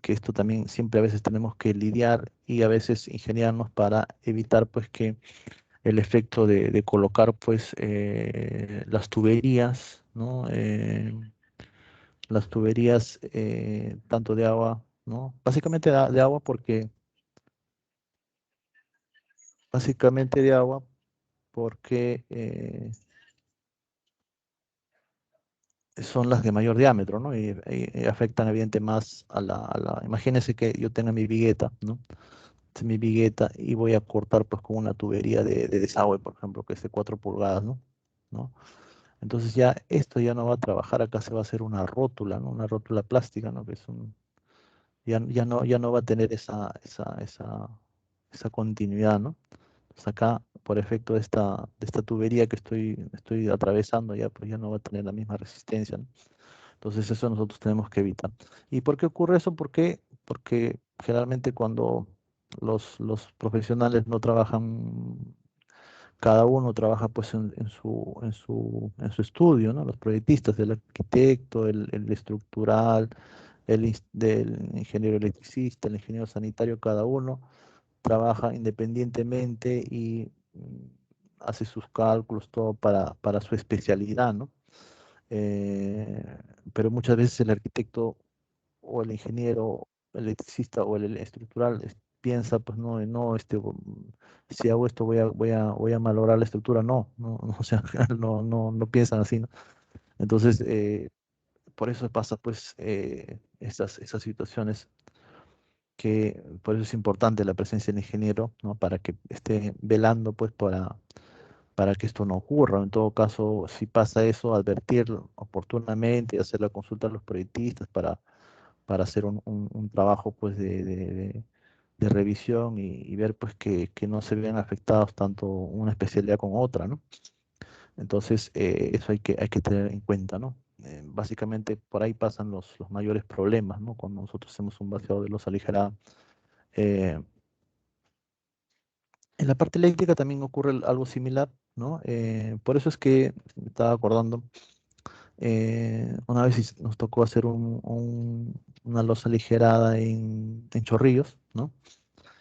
que esto también siempre a veces tenemos que lidiar y a veces ingeniarnos para evitar pues que el efecto de colocar pues las tuberías, ¿no? Las tuberías tanto de agua, ¿no? Básicamente de agua porque, básicamente de agua porque son las de mayor diámetro, ¿no? Y afectan evidentemente más imagínense que yo tenga mi vigueta, ¿no? Mi vigueta y voy a cortar pues con una tubería de desagüe, por ejemplo, que es de 4 pulgadas, ¿no? ¿No? Entonces ya esto ya no va a trabajar, acá se va a hacer una rótula, ¿no? Una rótula plástica, ¿no? Que es ya no va a tener esa continuidad, ¿no? Entonces acá, por efecto de esta tubería que estoy atravesando, ya, pues ya no va a tener la misma resistencia, ¿no? Entonces eso nosotros tenemos que evitar. ¿Y por qué ocurre eso? Porque generalmente cuando los profesionales no trabajan, cada uno trabaja pues en su estudio, ¿no? Los proyectistas, el arquitecto, el estructural, del ingeniero electricista, el ingeniero sanitario, cada uno trabaja independientemente y hace sus cálculos, todo para su especialidad, ¿no? Eh, pero muchas veces el arquitecto o el ingeniero electricista o el estructural piensa, pues no, no, si hago esto voy a malograr la estructura. No, no, no, o sea, no piensan así, ¿no? Entonces, por eso pasa, pues, esas situaciones que, por eso es importante la presencia del ingeniero, ¿no? Para que esté velando, pues, para que esto no ocurra. En todo caso, si pasa eso, advertirlo oportunamente y hacer la consulta a los proyectistas para hacer un trabajo pues de revisión y ver pues que no se vean afectados tanto una especialidad con otra, ¿no? Entonces, eso hay que tener en cuenta, ¿no? Básicamente por ahí pasan los mayores problemas, ¿no? Cuando nosotros hacemos un vaciado de losa aligerada. Eh, en la parte eléctrica también ocurre algo similar, ¿no? Por eso es que me estaba acordando. Una vez nos tocó hacer una losa aligerada en Chorrillos, ¿no?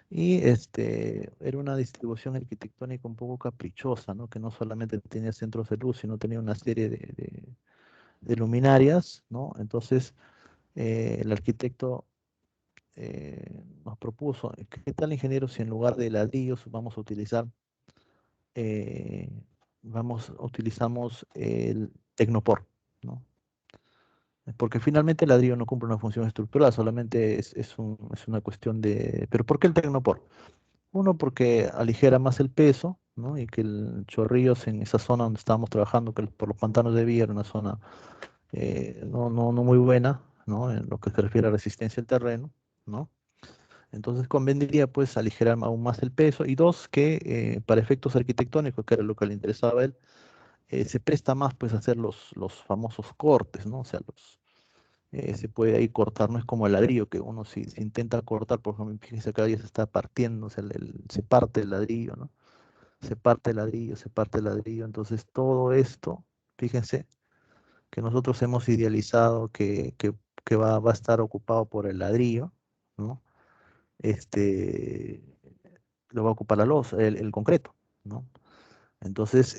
Y era una distribución arquitectónica un poco caprichosa, ¿no? Que no solamente tenía centros de luz, sino tenía una serie de luminarias, ¿no? Entonces, el arquitecto nos propuso, ¿qué tal, ingeniero, si en lugar de ladrillos eh, utilizamos el Tecnopor, ¿no? Porque finalmente el ladrillo no cumple una función estructural, solamente es una cuestión de... ¿Pero por qué el Tecnopor? Uno, porque aligera más el peso, ¿no? Y que el Chorrillos en esa zona donde estábamos trabajando, que por los pantanos de Villa era una zona no muy buena, ¿no? En lo que se refiere a resistencia al terreno, ¿no? Entonces convendría pues aligerar aún más el peso. Y dos, que para efectos arquitectónicos, que era lo que le interesaba a él, se presta más pues a hacer los famosos cortes, ¿no? O sea, se puede ahí cortar, no es como el ladrillo, que uno si intenta cortar, por ejemplo, fíjese acá ya se está partiendo, o sea, se parte el ladrillo, ¿no? Se parte el ladrillo, se parte el ladrillo. Entonces todo esto, fíjense, que nosotros hemos idealizado que va a estar ocupado por el ladrillo, ¿no? Este, lo va a ocupar la losa, el concreto, ¿no? Entonces,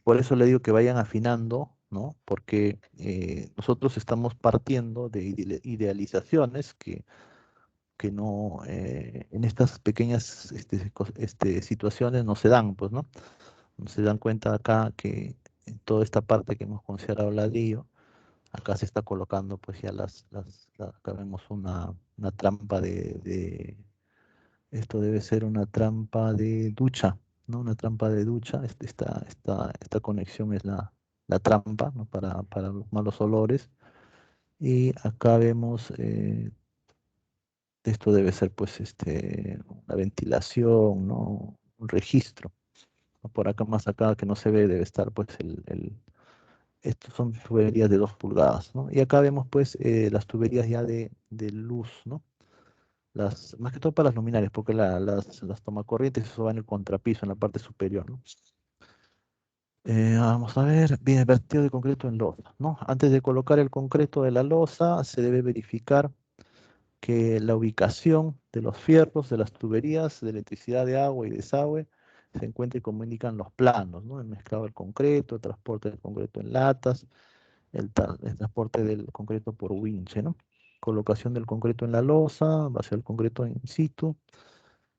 por eso le digo que vayan afinando, ¿no? Porque nosotros estamos partiendo de idealizaciones que no, en estas pequeñas situaciones no se dan, pues, ¿no? No se dan cuenta acá que en toda esta parte que hemos considerado ladrillo, acá se está colocando, pues ya acá vemos una trampa esto debe ser una trampa de ducha, ¿no? Una trampa de ducha. Esta conexión es la trampa, ¿no? Para los malos olores. Y acá vemos, esto debe ser pues una ventilación, ¿no? Un registro. ¿No? Por acá más acá que no se ve debe estar pues estos son tuberías de 2 pulgadas, ¿no? Y acá vemos pues las tuberías ya de luz, ¿no? Más que todo para las luminarias, porque las tomacorrientes eso va en el contrapiso, en la parte superior, ¿no? Vamos a ver, viene vertido de concreto en losa, ¿no? Antes de colocar el concreto de la losa, se debe verificar que la ubicación de los fierros, de las tuberías, de electricidad, de agua y desagüe, se encuentre como indican los planos, ¿no? El mezclado del concreto, el transporte del concreto en latas, el transporte del concreto por winche, ¿no? Colocación del concreto en la losa, base del concreto in situ.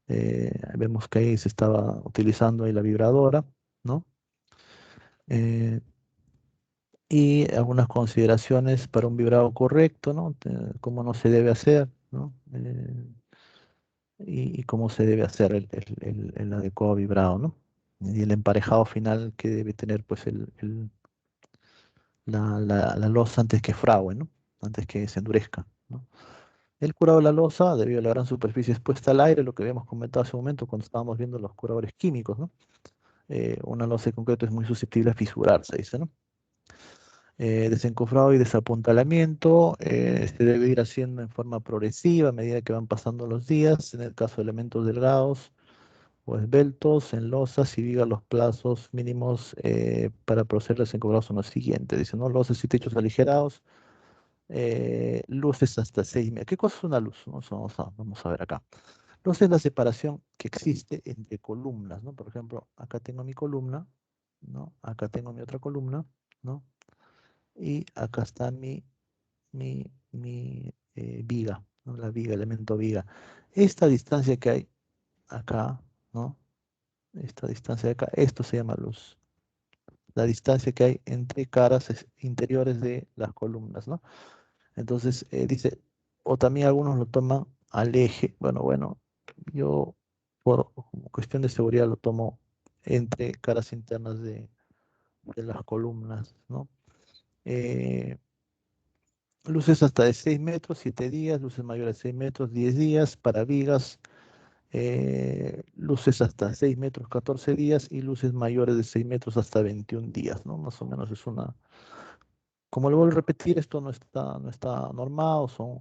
Vemos que ahí se estaba utilizando ahí la vibradora, ¿no? Eh, y algunas consideraciones para un vibrado correcto, ¿no? Cómo no se debe hacer, ¿no? Y cómo se debe hacer el adecuado vibrado, ¿no? Y el emparejado final que debe tener, pues, la losa antes que fragüe, ¿no? Antes que se endurezca, ¿no? El curado de la losa, debido a la gran superficie expuesta al aire, lo que habíamos comentado hace un momento cuando estábamos viendo los curadores químicos, ¿no? Una losa de concreto es muy susceptible a fisurarse, dice, ¿no? Desencofrado y desapuntalamiento se debe ir haciendo en forma progresiva a medida que van pasando los días. En el caso de elementos delgados o esbeltos, en losas y vigas, los plazos mínimos para proceder al desencofrado son los siguientes. Dice, ¿no? Losas y techos aligerados, luces hasta 6 metros. ¿Qué cosa es una luz? ¿No? Vamos a ver acá. Luz es la separación que existe entre columnas, ¿no? Por ejemplo, acá tengo mi columna, ¿no? Acá tengo mi otra columna, ¿no? Y acá está mi viga, ¿no? La viga, elemento viga. Esta distancia que hay acá, ¿no? Esta distancia de acá, esto se llama luz. La distancia que hay entre caras interiores de las columnas, ¿no? Entonces, dice, o también algunos lo toman al eje. Bueno, yo por como cuestión de seguridad lo tomo entre caras internas de las columnas, ¿no? Eh, Luces hasta de 6 metros, 7 días, luces mayores de 6 metros, 10 días, para vigas, luces hasta 6 metros, 14 días y luces mayores de 6 metros hasta 21 días, ¿no? Más o menos es una... Como lo vuelvo a repetir, esto no está normado, son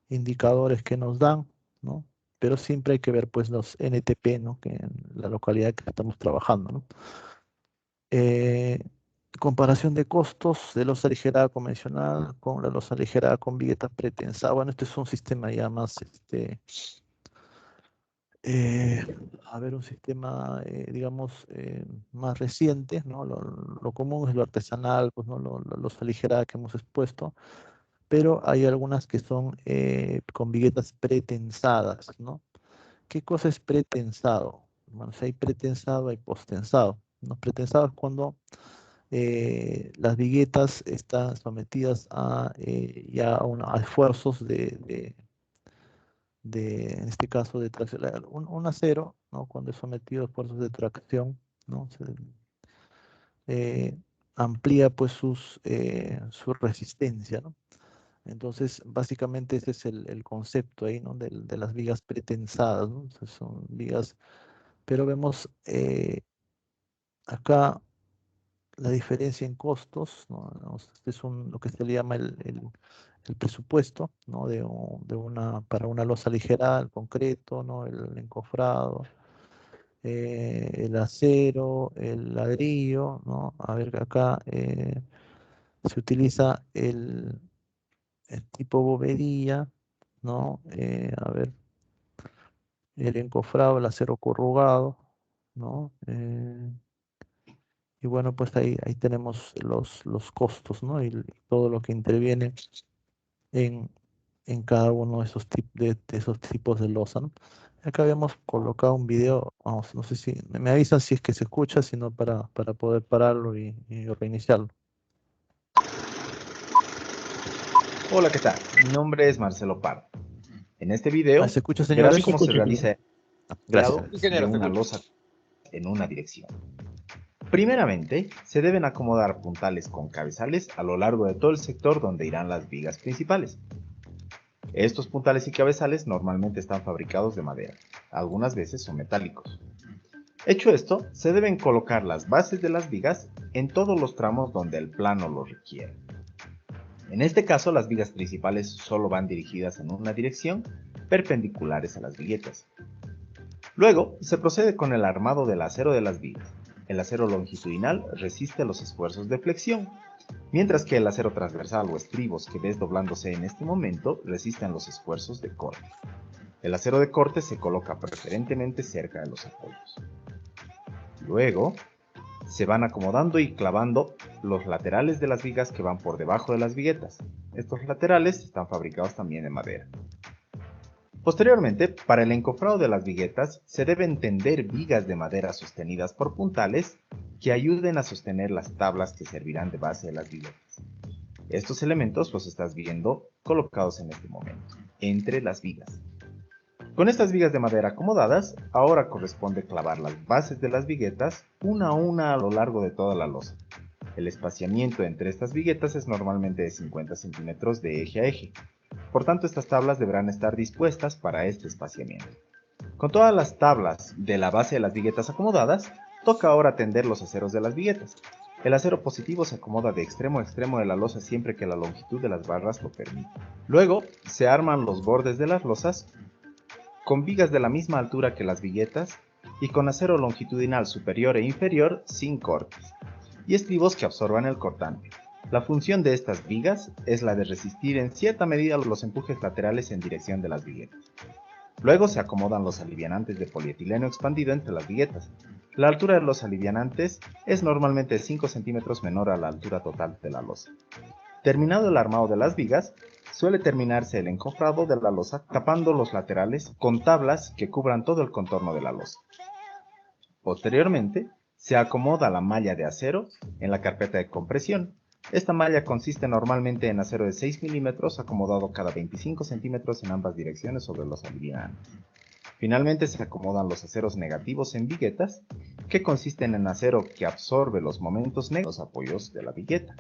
indicadores que nos dan, ¿no? Pero siempre hay que ver pues los NTP, ¿no? Que en la localidad que estamos trabajando, ¿no? Eh, Comparación de costos de losa aligerada convencional con la losa aligerada con viguetas pretensadas. Bueno, este es un sistema ya más, eh, a ver, un sistema, digamos, más reciente, ¿no? Lo común es lo artesanal, pues, ¿no? La losa aligerada que hemos expuesto, pero hay algunas que son con viguetas pretensadas, ¿no? ¿Qué cosa es pretensado? Bueno, si hay pretensado, hay postensado. ¿No? Pretensado es cuando las viguetas están sometidas a, ya a esfuerzos en este caso, de tracción. Un acero, ¿no? Cuando es sometido a esfuerzos de tracción, ¿no? Eh, amplía pues su resistencia, ¿no? Entonces, básicamente ese es el concepto ahí, ¿no? De las vigas pretensadas, ¿no? Entonces, son vigas, pero vemos acá la diferencia en costos, ¿no? Este es lo que se le llama el presupuesto, ¿no? Para una losa ligera, el concreto, ¿no? El encofrado, el acero, el ladrillo, ¿no? A ver, acá se utiliza el tipo bovedilla, ¿no? A ver, el encofrado, el acero corrugado, ¿no? Y bueno, pues ahí tenemos los costos, ¿no? Y todo lo que interviene en, en cada uno de de esos tipos de losa, ¿no? Acá habíamos colocado un video, vamos, no sé si me avisan si es que se escucha, sino para poder pararlo y reiniciarlo. Hola, ¿qué tal? Mi nombre es Marcelo Pardo. En este ¿Se video escucha, señor? verás Sí, se cómo se escucha, señor. realiza el Gracias, empleado gracias. de una losa en una dirección. Primeramente, se deben acomodar puntales con cabezales a lo largo de todo el sector donde irán las vigas principales. Estos puntales y cabezales normalmente están fabricados de madera, algunas veces son metálicos. Hecho esto, se deben colocar las bases de las vigas en todos los tramos donde el plano lo requiere. En este caso, las vigas principales solo van dirigidas en una dirección, perpendiculares a las viguetas. Luego, se procede con el armado del acero de las vigas. El acero longitudinal resiste los esfuerzos de flexión, mientras que el acero transversal o estribos que ves doblándose en este momento resisten los esfuerzos de corte. El acero de corte se coloca preferentemente cerca de los apoyos. Luego, se van acomodando y clavando los laterales de las vigas que van por debajo de las viguetas. Estos laterales están fabricados también de madera. Posteriormente, para el encofrado de las viguetas, se deben tender vigas de madera sostenidas por puntales que ayuden a sostener las tablas que servirán de base de las viguetas. Estos elementos los estás viendo colocados en este momento, entre las vigas. Con estas vigas de madera acomodadas, ahora corresponde clavar las bases de las viguetas una a una a lo largo de toda la losa. El espaciamiento entre estas viguetas es normalmente de 50 centímetros de eje a eje. Por tanto, estas tablas deberán estar dispuestas para este espaciamiento. Con todas las tablas de la base de las viguetas acomodadas, toca ahora tender los aceros de las viguetas. El acero positivo se acomoda de extremo a extremo de la losa siempre que la longitud de las barras lo permita. Luego, se arman los bordes de las losas con vigas de la misma altura que las viguetas y con acero longitudinal superior e inferior sin cortes, y estribos que absorban el cortante. La función de estas vigas es la de resistir en cierta medida los empujes laterales en dirección de las viguetas. Luego se acomodan los alivianantes de polietileno expandido entre las viguetas. La altura de los alivianantes es normalmente 5 centímetros menor a la altura total de la losa. Terminado el armado de las vigas, suele terminarse el encofrado de la losa tapando los laterales con tablas que cubran todo el contorno de la losa. Posteriormente, se acomoda la malla de acero en la carpeta de compresión. Esta malla consiste normalmente en acero de 6 milímetros acomodado cada 25 centímetros en ambas direcciones sobre los alivianantes. Finalmente se acomodan los aceros negativos en viguetas, que consisten en acero que absorbe los momentos negativos de los apoyos de la vigueta.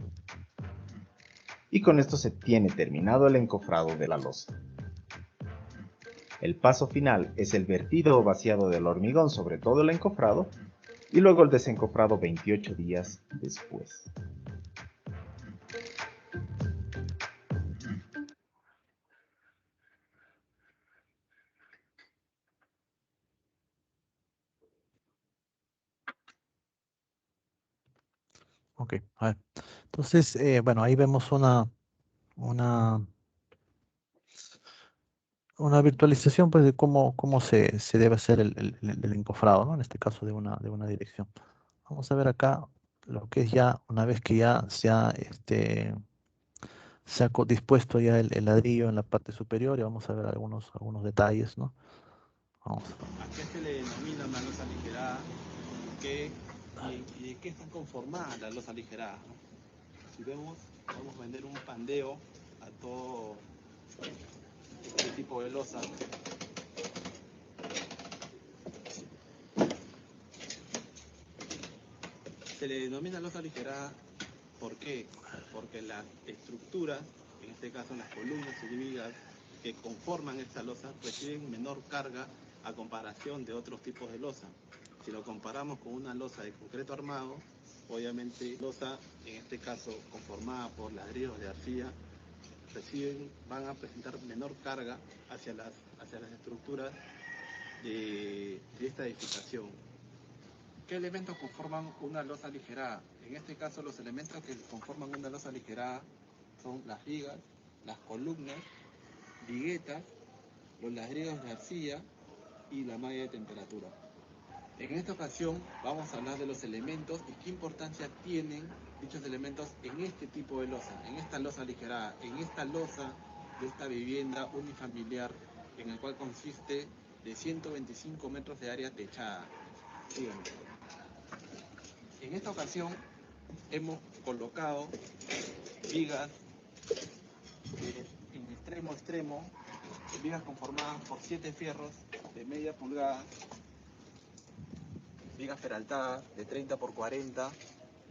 Y con esto se tiene terminado el encofrado de la losa. El paso final es el vertido o vaciado del hormigón sobre todo el encofrado y luego el desencofrado 28 días después. Ok, a ver. Entonces, bueno, ahí vemos una, una virtualización pues, de cómo se debe hacer el encofrado, ¿no? En este caso de una dirección. Vamos a ver acá lo que es ya, una vez que ya se ha dispuesto ya el ladrillo en la parte superior y vamos a ver algunos detalles, ¿no? Vamos. ¿A qué se le denomina una losa aligerada? ¿Qué, y de qué están conformadas las losas aligeradas? ¿No? Si vemos, podemos vender un pandeo a todo este tipo de losa. Se le denomina losa aligerada ¿Por qué? Porque las estructuras, en este caso las columnas y vigas que conforman esta losa, reciben menor carga a comparación de otros tipos de losa. Si lo comparamos con una losa de concreto armado, obviamente losa, en este caso conformada por ladrillos de arcilla, van a presentar menor carga hacia las estructuras de esta edificación. ¿Qué elementos conforman una losa aligerada? En este caso, los elementos que conforman una losa aligerada son las vigas, las columnas, viguetas, los ladrillos de arcilla y la malla de temperatura. En esta ocasión vamos a hablar de los elementos y qué importancia tienen dichos elementos en este tipo de losa, en esta losa aligerada, en esta losa de esta vivienda unifamiliar, en el cual consiste de 125 metros de área techada. Síganme. En esta ocasión hemos colocado vigas en extremo a extremo, vigas conformadas por 7 fierros de media pulgada, vigas peraltadas de 30 por 40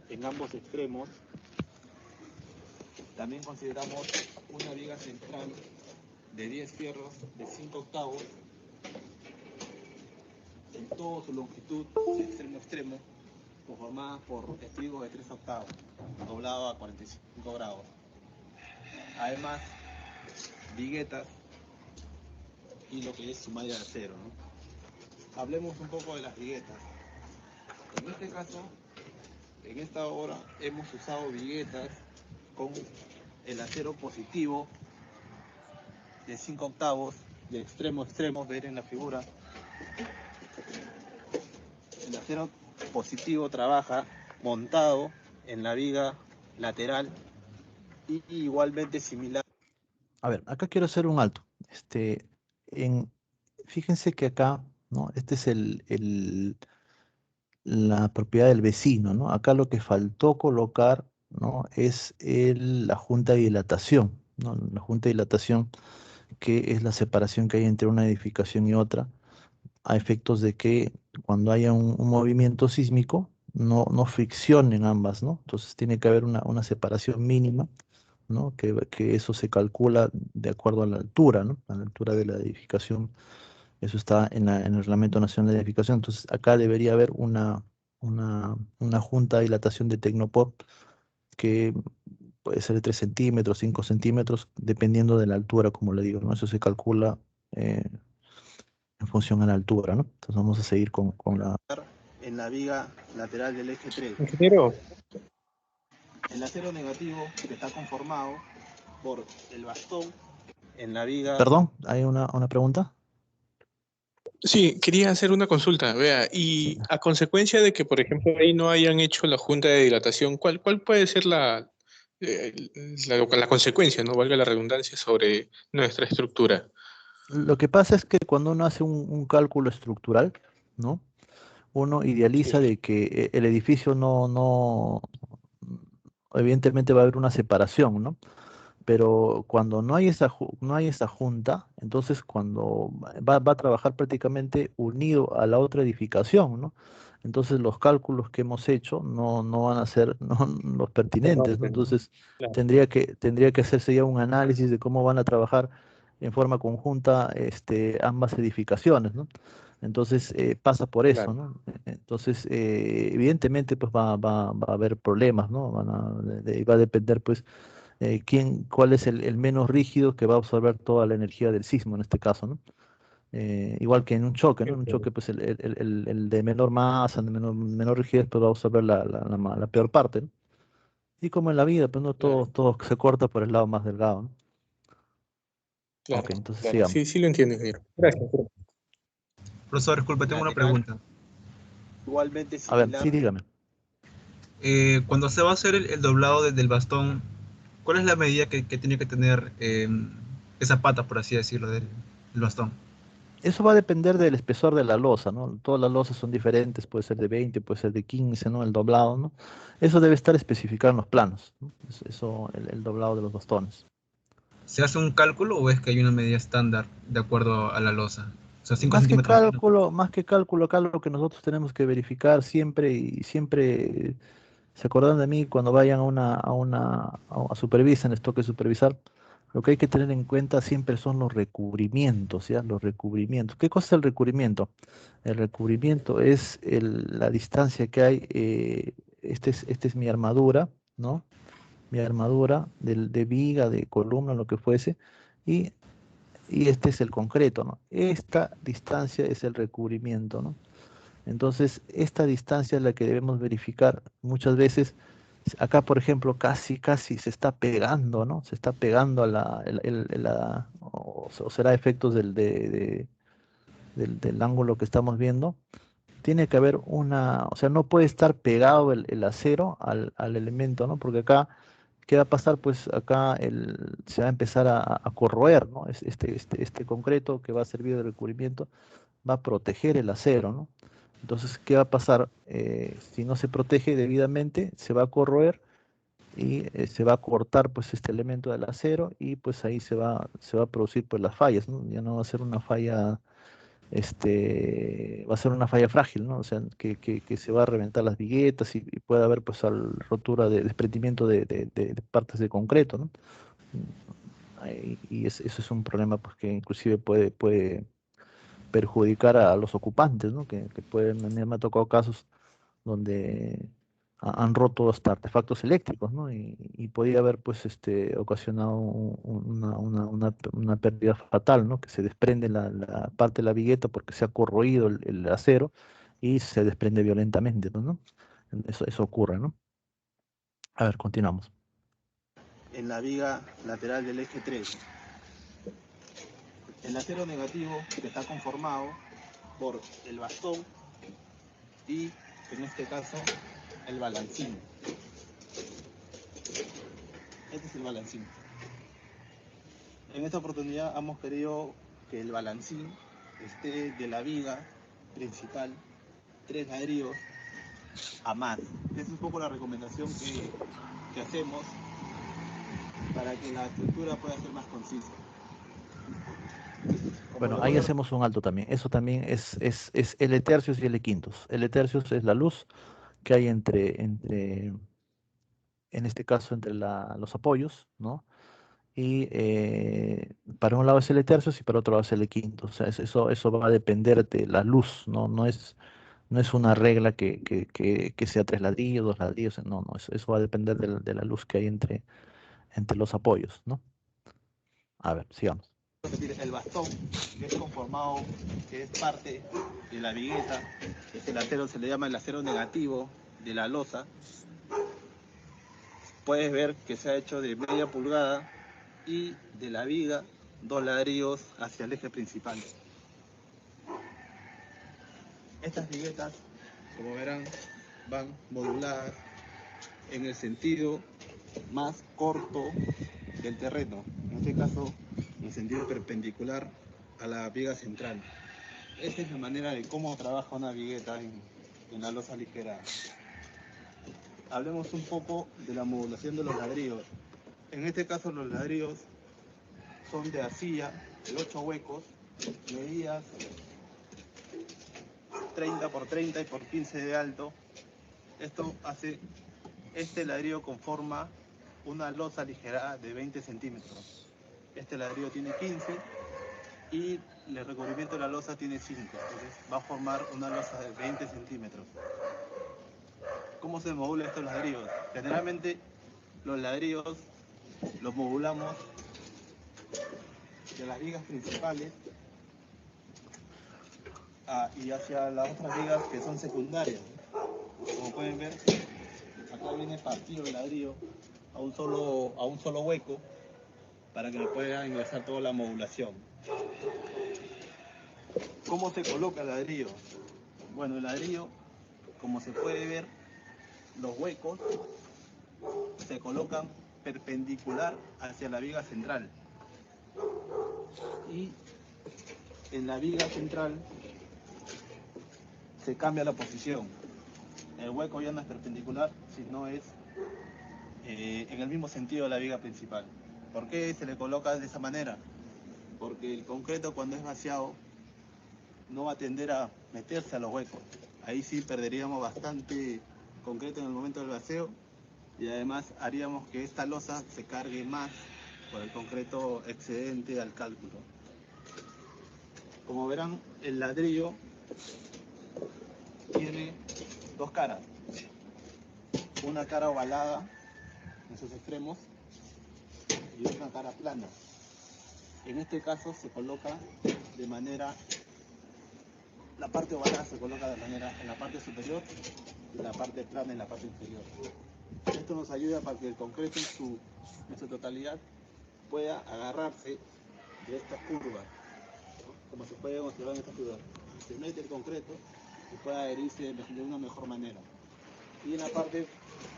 en ambos extremos. También consideramos una viga central de 10 fierros de 5 octavos en toda su longitud de extremo a extremo, conformada por testigos de 3 octavos, doblado a 45 grados. Además, viguetas y lo que es su malla de acero, ¿no? Hablemos un poco de las viguetas. En este caso, en esta obra hemos usado viguetas con el acero positivo de 5 octavos de extremo a extremo, ver en la figura. El acero positivo trabaja montado en la viga lateral y igualmente similar. A ver, acá quiero hacer un alto. Fíjense que acá, ¿no? Este es la propiedad del vecino, ¿no? Acá lo que faltó colocar, ¿no? Es la junta de dilatación, ¿no? La junta de dilatación, que es la separación que hay entre una edificación y otra, a efectos de que cuando haya un movimiento sísmico, no friccionen ambas, ¿no? Entonces tiene que haber una separación mínima, ¿no? Que eso se calcula de acuerdo a la altura, ¿no? A la altura de la edificación. Eso está en el Reglamento Nacional de Edificación. Entonces, acá debería haber una junta de dilatación de Tecnopop que puede ser de 3 centímetros, 5 centímetros, dependiendo de la altura, como le digo, ¿no? Eso se calcula en función a la altura, ¿no? Entonces, vamos a seguir con la... En la viga lateral del eje 3. Ingeniero, El acero negativo que está conformado por el bastón en la viga. Perdón, ¿hay una pregunta? sí, quería hacer una consulta. Vea, y a consecuencia de que, por ejemplo, ahí no hayan hecho la junta de dilatación, ¿cuál puede ser la consecuencia, no valga la redundancia, sobre nuestra estructura? Lo que pasa es que cuando uno hace un cálculo estructural, ¿no? Uno idealiza Sí, de que el edificio evidentemente va a haber una separación, ¿no? Pero cuando no hay no hay esa junta, entonces cuando va a trabajar prácticamente unido a la otra edificación, ¿no? Entonces los cálculos que hemos hecho no van a ser los se pertinentes, ¿no? rompen, ¿no? Entonces Claro, tendría que hacerse ya un análisis de cómo van a trabajar en forma conjunta ambas edificaciones, ¿no? Entonces pasa por eso, claro, ¿no? Entonces evidentemente pues va a haber problemas, ¿no? Va a depender pues cuál es el menos rígido que va a absorber toda la energía del sismo en este caso, ¿no? Igual que en un choque, ¿no? En un choque, pues el de menor masa, de menor rigidez, pues va a absorber la peor parte, ¿no? Y como en la vida, pues no claro, todo se corta por el lado más delgado, ¿no? Ok, claro, entonces claro. sigamos. Sí, sí lo entiendo, ingeniero. Gracias. Profesor, disculpe, tengo una Lateral, pregunta. igualmente A ver, sí, similar. dígame. Cuando se va a hacer el doblado del bastón, ¿cuál es la medida que tiene que tener esa pata, por así decirlo, del bastón? Eso va a depender del espesor de la losa, ¿no? Todas las losas son diferentes, puede ser de 20, puede ser de 15, ¿no? El doblado, ¿no? Eso debe estar especificado en los planos, ¿no? Eso, el doblado de los bastones. ¿Se hace un cálculo o es que hay una medida estándar de acuerdo a la losa? O sea, 5 centímetros menos. Más que cálculo, acá lo que nosotros tenemos que verificar siempre y siempre ¿Se acuerdan de mí cuando vayan a supervisar, les toque supervisar? Lo que hay que tener en cuenta siempre son los recubrimientos, ¿ya? Los recubrimientos. ¿Qué cosa es el recubrimiento? El recubrimiento es la distancia que hay, este es mi armadura, ¿no? Mi armadura de viga, de columna, lo que fuese, y, y este es el concreto, ¿no? Esta distancia es el recubrimiento, ¿no? Entonces, esta distancia es la que debemos verificar. Muchas veces, acá, por ejemplo, casi se está pegando, ¿no? Se está pegando a o será efectos del ángulo que estamos viendo. Tiene que haber o sea, no puede estar pegado el acero al elemento, ¿no? Porque acá, ¿qué va a pasar? Pues acá se va a empezar a corroer, ¿no? Este concreto que va a servir de recubrimiento va a proteger el acero, ¿no? Entonces, ¿qué va a pasar? Si no se protege debidamente, se va a corroer y se va a cortar pues este elemento del acero y pues ahí se va a producir pues las fallas, ¿no? Ya no va a ser una falla, va a ser una falla frágil, ¿no? O sea, que se va a reventar las viguetas y puede haber pues rotura de desprendimiento de partes de concreto, ¿no? Eso es un problema pues que inclusive puede perjudicar a los ocupantes, ¿no? Que pueden, a mí me ha tocado casos donde han roto hasta artefactos eléctricos, ¿no? Y podía haber, pues, ocasionado una pérdida fatal, ¿no? Que se desprende la parte de la vigueta porque se ha corroído el acero y se desprende violentamente, pues, ¿no? Eso ocurre, ¿no? A ver, continuamos. En la viga lateral del eje 3. El acero negativo que está conformado por el bastón y, en este caso, el balancín. Este es el balancín. En esta oportunidad hemos querido que el balancín esté de la viga principal 3 ladrillos a más. Esa es un poco la recomendación que hacemos para que la estructura pueda ser más concisa. Bueno, ahí hacemos un alto también. Eso también es L tercios y L quintos. L tercios es la luz que hay en este caso, entre los apoyos, ¿no? Y para un lado es L tercios y para otro lado es L quintos. O sea, eso va a depender de la luz, ¿no? No es una regla que sea 3 ladrillos, 2 ladrillos, no, eso va a depender de la luz que hay entre los apoyos, ¿no? A ver, sigamos. El bastón, que es conformado, que es parte de la vigueta, el acero se le llama el acero negativo de la losa. Puedes ver que se ha hecho de media pulgada y de la viga 2 ladrillos hacia el eje principal. Estas viguetas, como verán, van moduladas en el sentido más corto del terreno, en este caso en sentido perpendicular a la viga central. Esta es la manera de cómo trabaja una vigueta en la losa ligera. Hablemos un poco de la modulación de los ladrillos. En este caso los ladrillos son de arcilla, de 8 huecos, medidas 30 por 30 y por 15 de alto. Esto hace, este ladrillo conforma una losa aligerada de 20 centímetros. Este ladrillo tiene 15 y el recubrimiento de la losa tiene 5. Entonces va a formar una losa de 20 centímetros. ¿Cómo se modula estos ladrillos? Generalmente los ladrillos los modulamos de las vigas principales y hacia las otras vigas que son secundarias. Como pueden ver, acá viene partido el ladrillo a un solo hueco para que le pueda ingresar toda la modulación. ¿Cómo se coloca el ladrillo? Bueno, el ladrillo, como se puede ver, los huecos se colocan perpendicular hacia la viga central. Y en la viga central se cambia la posición. El hueco ya no es perpendicular, sino es en el mismo sentido de la viga principal. ¿Por qué se le coloca de esa manera? Porque el concreto, cuando es vaciado, no va a tender a meterse a los huecos. Ahí sí perderíamos bastante concreto en el momento del vacío, y además haríamos que esta losa se cargue más por el concreto excedente al cálculo. Como verán, el ladrillo tiene dos caras, una cara ovalada en sus extremos y una cara plana. En este caso se coloca de manera, la parte ovalada se coloca de manera en la parte superior y la parte plana en la parte inferior. Esto nos ayuda para que el concreto en su totalidad pueda agarrarse de estas curvas, ¿no? Como se puede observar en estas curvas. Se mete el concreto y pueda adherirse de una mejor manera. Y en la parte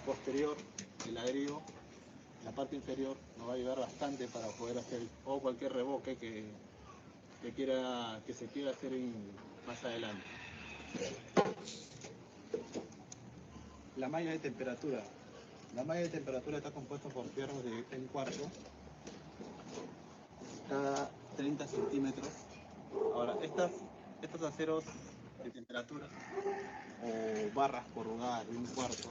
posterior del ladrillo, la parte inferior, nos va a ayudar bastante para poder hacer cualquier revoque que se quiera hacer más adelante. La malla de temperatura. La malla de temperatura está compuesta por fierros de 1 cuarto cada 30 centímetros. Ahora, estos aceros de temperatura o barras corrugadas de 1 cuarto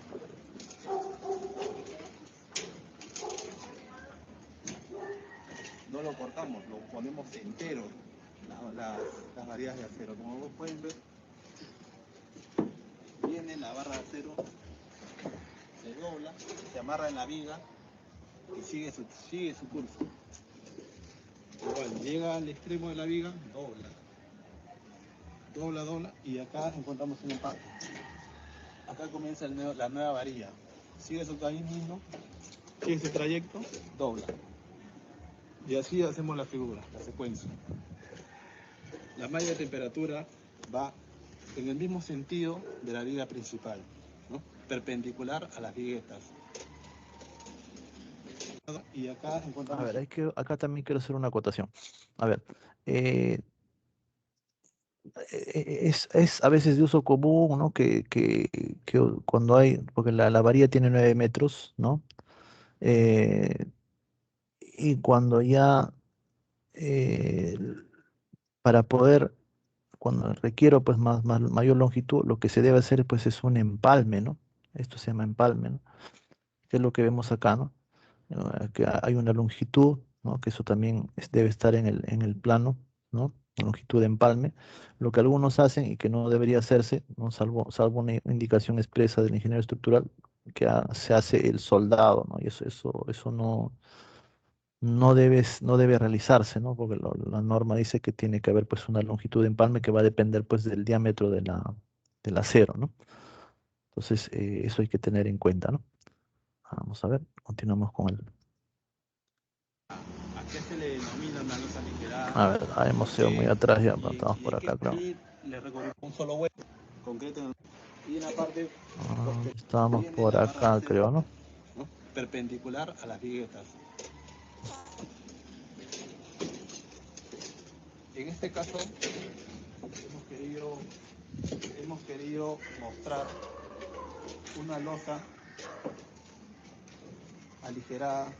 no lo cortamos, lo ponemos entero, las varillas de acero. Como pueden ver, viene la barra de acero, se dobla, se amarra en la viga y sigue su curso. Igual, llega al extremo de la viga, dobla, y acá encontramos un impacto. Acá comienza la nueva varilla. Sigue su camino, sigue ese trayecto, dobla. Y así hacemos la figura, la secuencia. La malla de temperatura va en el mismo sentido de la viga principal, ¿no? Perpendicular a las viguetas. Y acá A encontramos... ver, acá también quiero hacer una acotación. A ver, es a veces de uso común, ¿no? Que cuando hay, porque la varilla tiene 9 metros, ¿no? Eh, y cuando ya, eh, para poder, cuando requiero pues mayor longitud, lo que se debe hacer pues es un empalme, ¿no? Esto se llama empalme, ¿no? Que es lo que vemos acá, ¿no? Que hay una longitud, ¿no? Que eso también debe estar en el plano, ¿no? Longitud de empalme. Lo que algunos hacen y que no debería hacerse, ¿no? Salvo una indicación expresa del ingeniero estructural, que se hace el soldado, ¿no? Y eso no debe realizarse, ¿no? Porque la norma dice que tiene que haber pues una longitud de empalme que va a depender pues del diámetro del acero, ¿no? Entonces, eso hay que tener en cuenta, ¿no? Vamos a ver, continuamos con el... ¿A qué se le denomina una losa aligerada? A ver, hemos sido muy atrás ya, pero estamos por acá, creo. Y le recorrimos un solo hueco concreto y en la parte posterior Estábamos viene por la barra de acá, acero, creo, ¿no? ¿no? Perpendicular a las viguetas. En este caso hemos querido mostrar una losa aligerada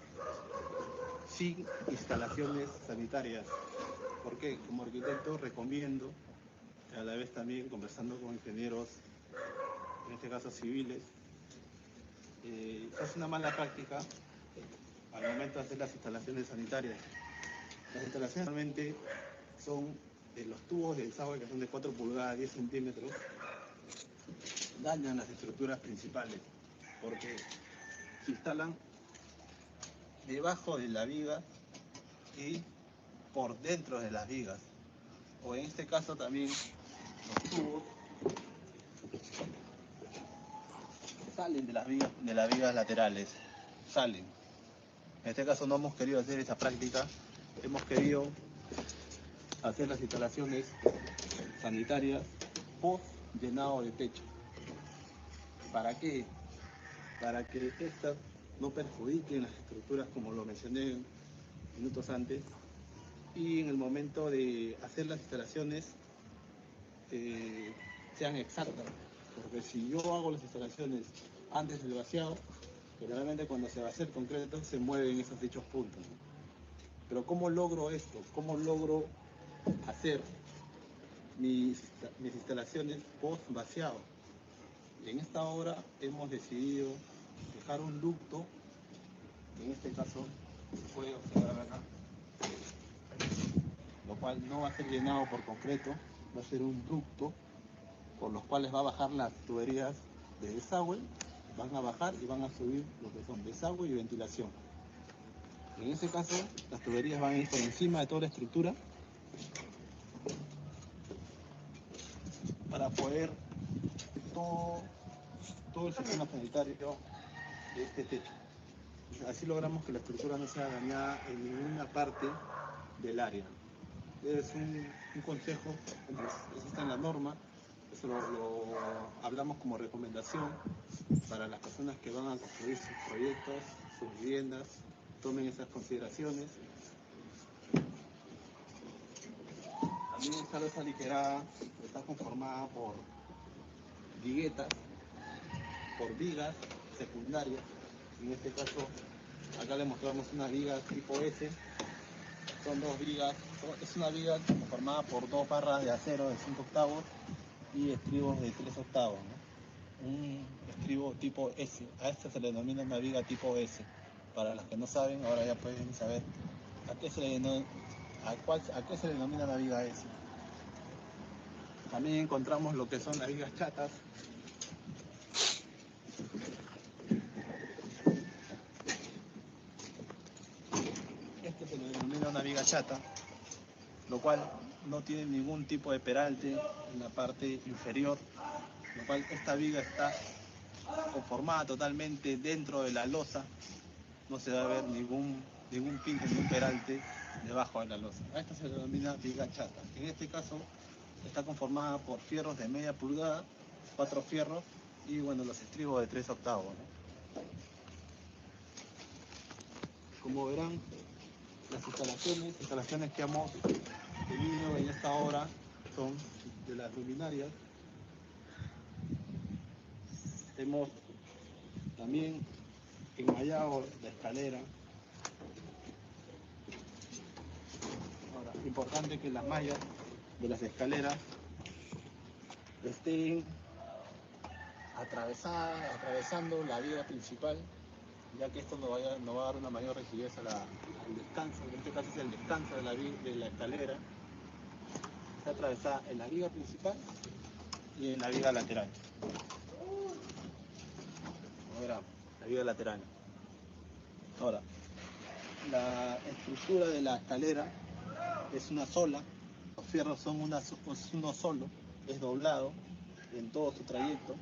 sin instalaciones sanitarias. ¿Por qué? Como arquitecto recomiendo, a la vez también conversando con ingenieros, en este caso civiles, es una mala práctica al momento de hacer las instalaciones sanitarias. Las instalaciones realmente son los tubos de desagüe, que son de 4 pulgadas, 10 centímetros, dañan las estructuras principales porque se instalan debajo de la viga y por dentro de las vigas, o en este caso también los tubos salen de las vigas laterales, salen. En este caso no hemos querido hacer esa práctica, hemos querido hacer las instalaciones sanitarias post llenado de techo. ¿Para qué? Para que estas no perjudiquen las estructuras, como lo mencioné minutos antes, y en el momento de hacer las instalaciones sean exactas, porque si yo hago las instalaciones antes del vaciado, generalmente cuando se vacía el concreto se mueven esos dichos puntos. Pero ¿cómo logro esto? ¿Cómo logro hacer mis instalaciones post vaciado? En esta obra hemos decidido dejar un ducto, en este caso se puede observar acá, lo cual no va a ser llenado por concreto, va a ser un ducto por los cuales va a bajar las tuberías de desagüe, van a bajar y van a subir lo que son desagüe y ventilación. En ese caso, las tuberías van a ir por encima de toda la estructura para poder todo el sistema sanitario de este techo. Así logramos que la estructura no sea dañada en ninguna parte del área. Es un consejo, eso está en la norma, eso lo hablamos como recomendación para las personas que van a construir sus proyectos, sus viviendas, tomen esas consideraciones. También esta losa aligerada está conformada por viguetas, por vigas secundarias. En este caso, acá le mostramos una viga tipo S. Son dos vigas, es una viga conformada por dos barras de acero de 5 octavos y estribos de 3 octavos, ¿no? Un estribo tipo S. A esta se le denomina una viga tipo S. Para los que no saben, ahora ya pueden saber a qué se le denomina la viga S. También encontramos lo que son las vigas chatas. Este se le denomina una viga chata, lo cual no tiene ningún tipo de peralte en la parte inferior, lo cual esta viga está conformada totalmente dentro de la losa, no se va a ver ningún pinte, ningún peralte debajo de la losa. A esta se le denomina viga chata. En este caso está conformada por fierros de media pulgada, 4 fierros y bueno, los estribos de 3 octavos, ¿no? Como verán, las instalaciones que hemos tenido en esta obra son de las luminarias. Hemos también enmallado la escalera. Ahora, importante que las mallas de las escaleras estén atravesando la viga principal, ya que esto nos va a dar una mayor rigidez al descanso. En este caso es el descanso de la escalera. Está atravesada en la viga principal y en la viga lateral. Como verán, la viga lateral. Ahora, la estructura de la escalera es una sola, los fierros son uno solo, es doblado en todo su trayecto,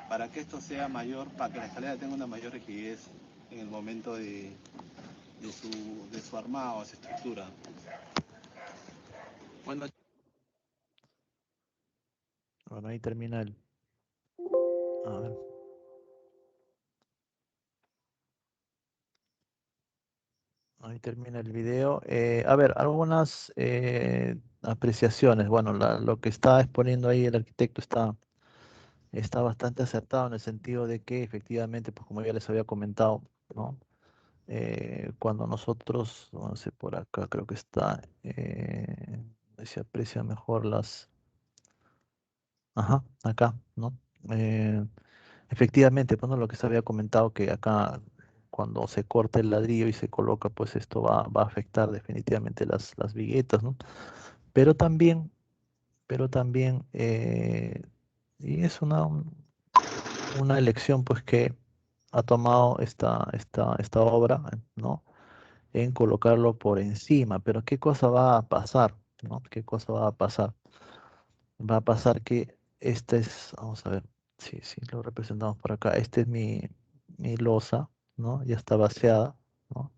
para que esto sea mayor, para que la escalera tenga una mayor rigidez en el momento de su armado, de su estructura. Bueno, Ahí termina el... A ver. Ahí termina el video. A ver, algunas apreciaciones. Bueno, lo que está exponiendo ahí el arquitecto está bastante acertado en el sentido de que efectivamente, pues como ya les había comentado, ¿no? Cuando nosotros, no sé, por acá creo que está, se aprecia mejor las... Ajá, acá, ¿no? Eh, Efectivamente, bueno, lo que se había comentado que acá cuando se corta el ladrillo y se coloca, pues esto va a afectar definitivamente las viguetas, ¿no? Pero también, y es una elección pues que ha tomado esta obra, ¿no? En colocarlo por encima, pero ¿qué cosa va a pasar? ¿No? ¿Qué cosa va a pasar? Va a pasar que este es, vamos a ver, sí, lo representamos por acá. Este es mi losa, ¿no? Ya está vaciada, ¿no?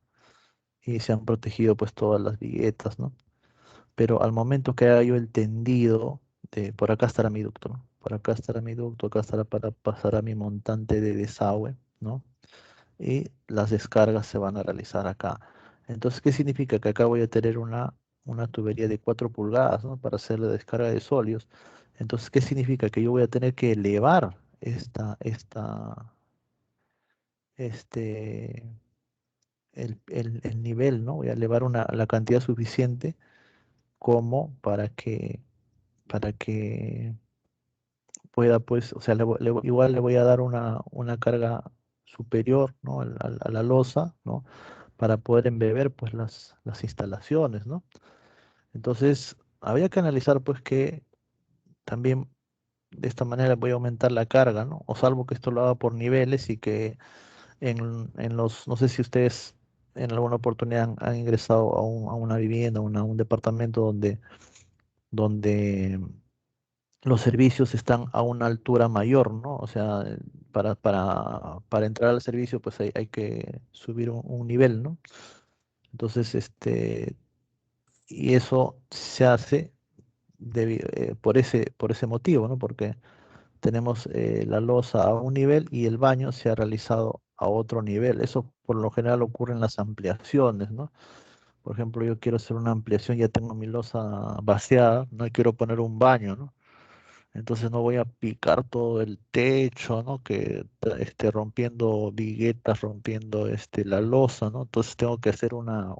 Y se han protegido pues todas las viguetas, ¿no? Pero al momento que haga yo el tendido, por acá estará mi ducto, ¿no? Por acá estará mi ducto, acá estará para pasar a mi montante de desagüe, ¿no? Y las descargas se van a realizar acá. Entonces, ¿qué significa? Que acá voy a tener una tubería de 4 pulgadas, ¿no? Para hacer la descarga de sólidos. Entonces, ¿qué significa? Que yo voy a tener que elevar este, el nivel, ¿no? Voy a elevar la cantidad suficiente como para que pueda, pues, o sea, igual le voy a dar una carga superior, ¿no? A la losa, ¿no? Para poder embeber, pues, las instalaciones, ¿no? Entonces, habría que analizar, pues, que también de esta manera voy a aumentar la carga, ¿no? O salvo que esto lo haga por niveles y que no sé si ustedes en alguna oportunidad han ingresado a una vivienda, a un departamento donde los servicios están a una altura mayor, ¿no? O sea, para entrar al servicio, pues hay que subir un nivel, ¿no? Entonces, y eso se hace por ese motivo, ¿no? Porque tenemos la losa a un nivel y el baño se ha realizado a otro nivel. Eso por lo general ocurre en las ampliaciones, ¿no? Por ejemplo, yo quiero hacer una ampliación, ya tengo mi losa vaciada, no quiero poner un baño, ¿no? Entonces no voy a picar todo el techo, ¿no? Que esté rompiendo viguetas, rompiendo la losa, ¿no? Entonces tengo que hacer una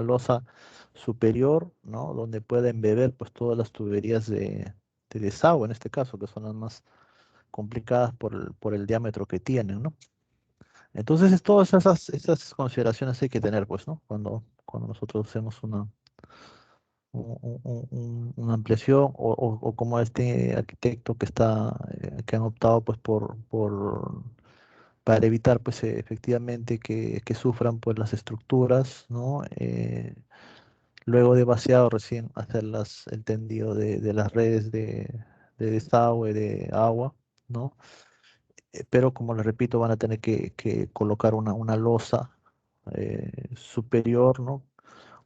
losa superior, ¿no? Donde pueda embeber pues todas las tuberías de desagüe, en este caso, que son las más complicadas por el diámetro que tienen, ¿no? Entonces todas esas consideraciones hay que tener, pues, ¿no? Cuando nosotros hacemos una ampliación o como este arquitecto que han optado pues para evitar pues efectivamente que sufran pues las estructuras, ¿no? Luego de vaciado recién hacer el tendido de las redes de desagüe, de agua, ¿no? Pero como les repito, van a tener que colocar una losa superior, ¿no?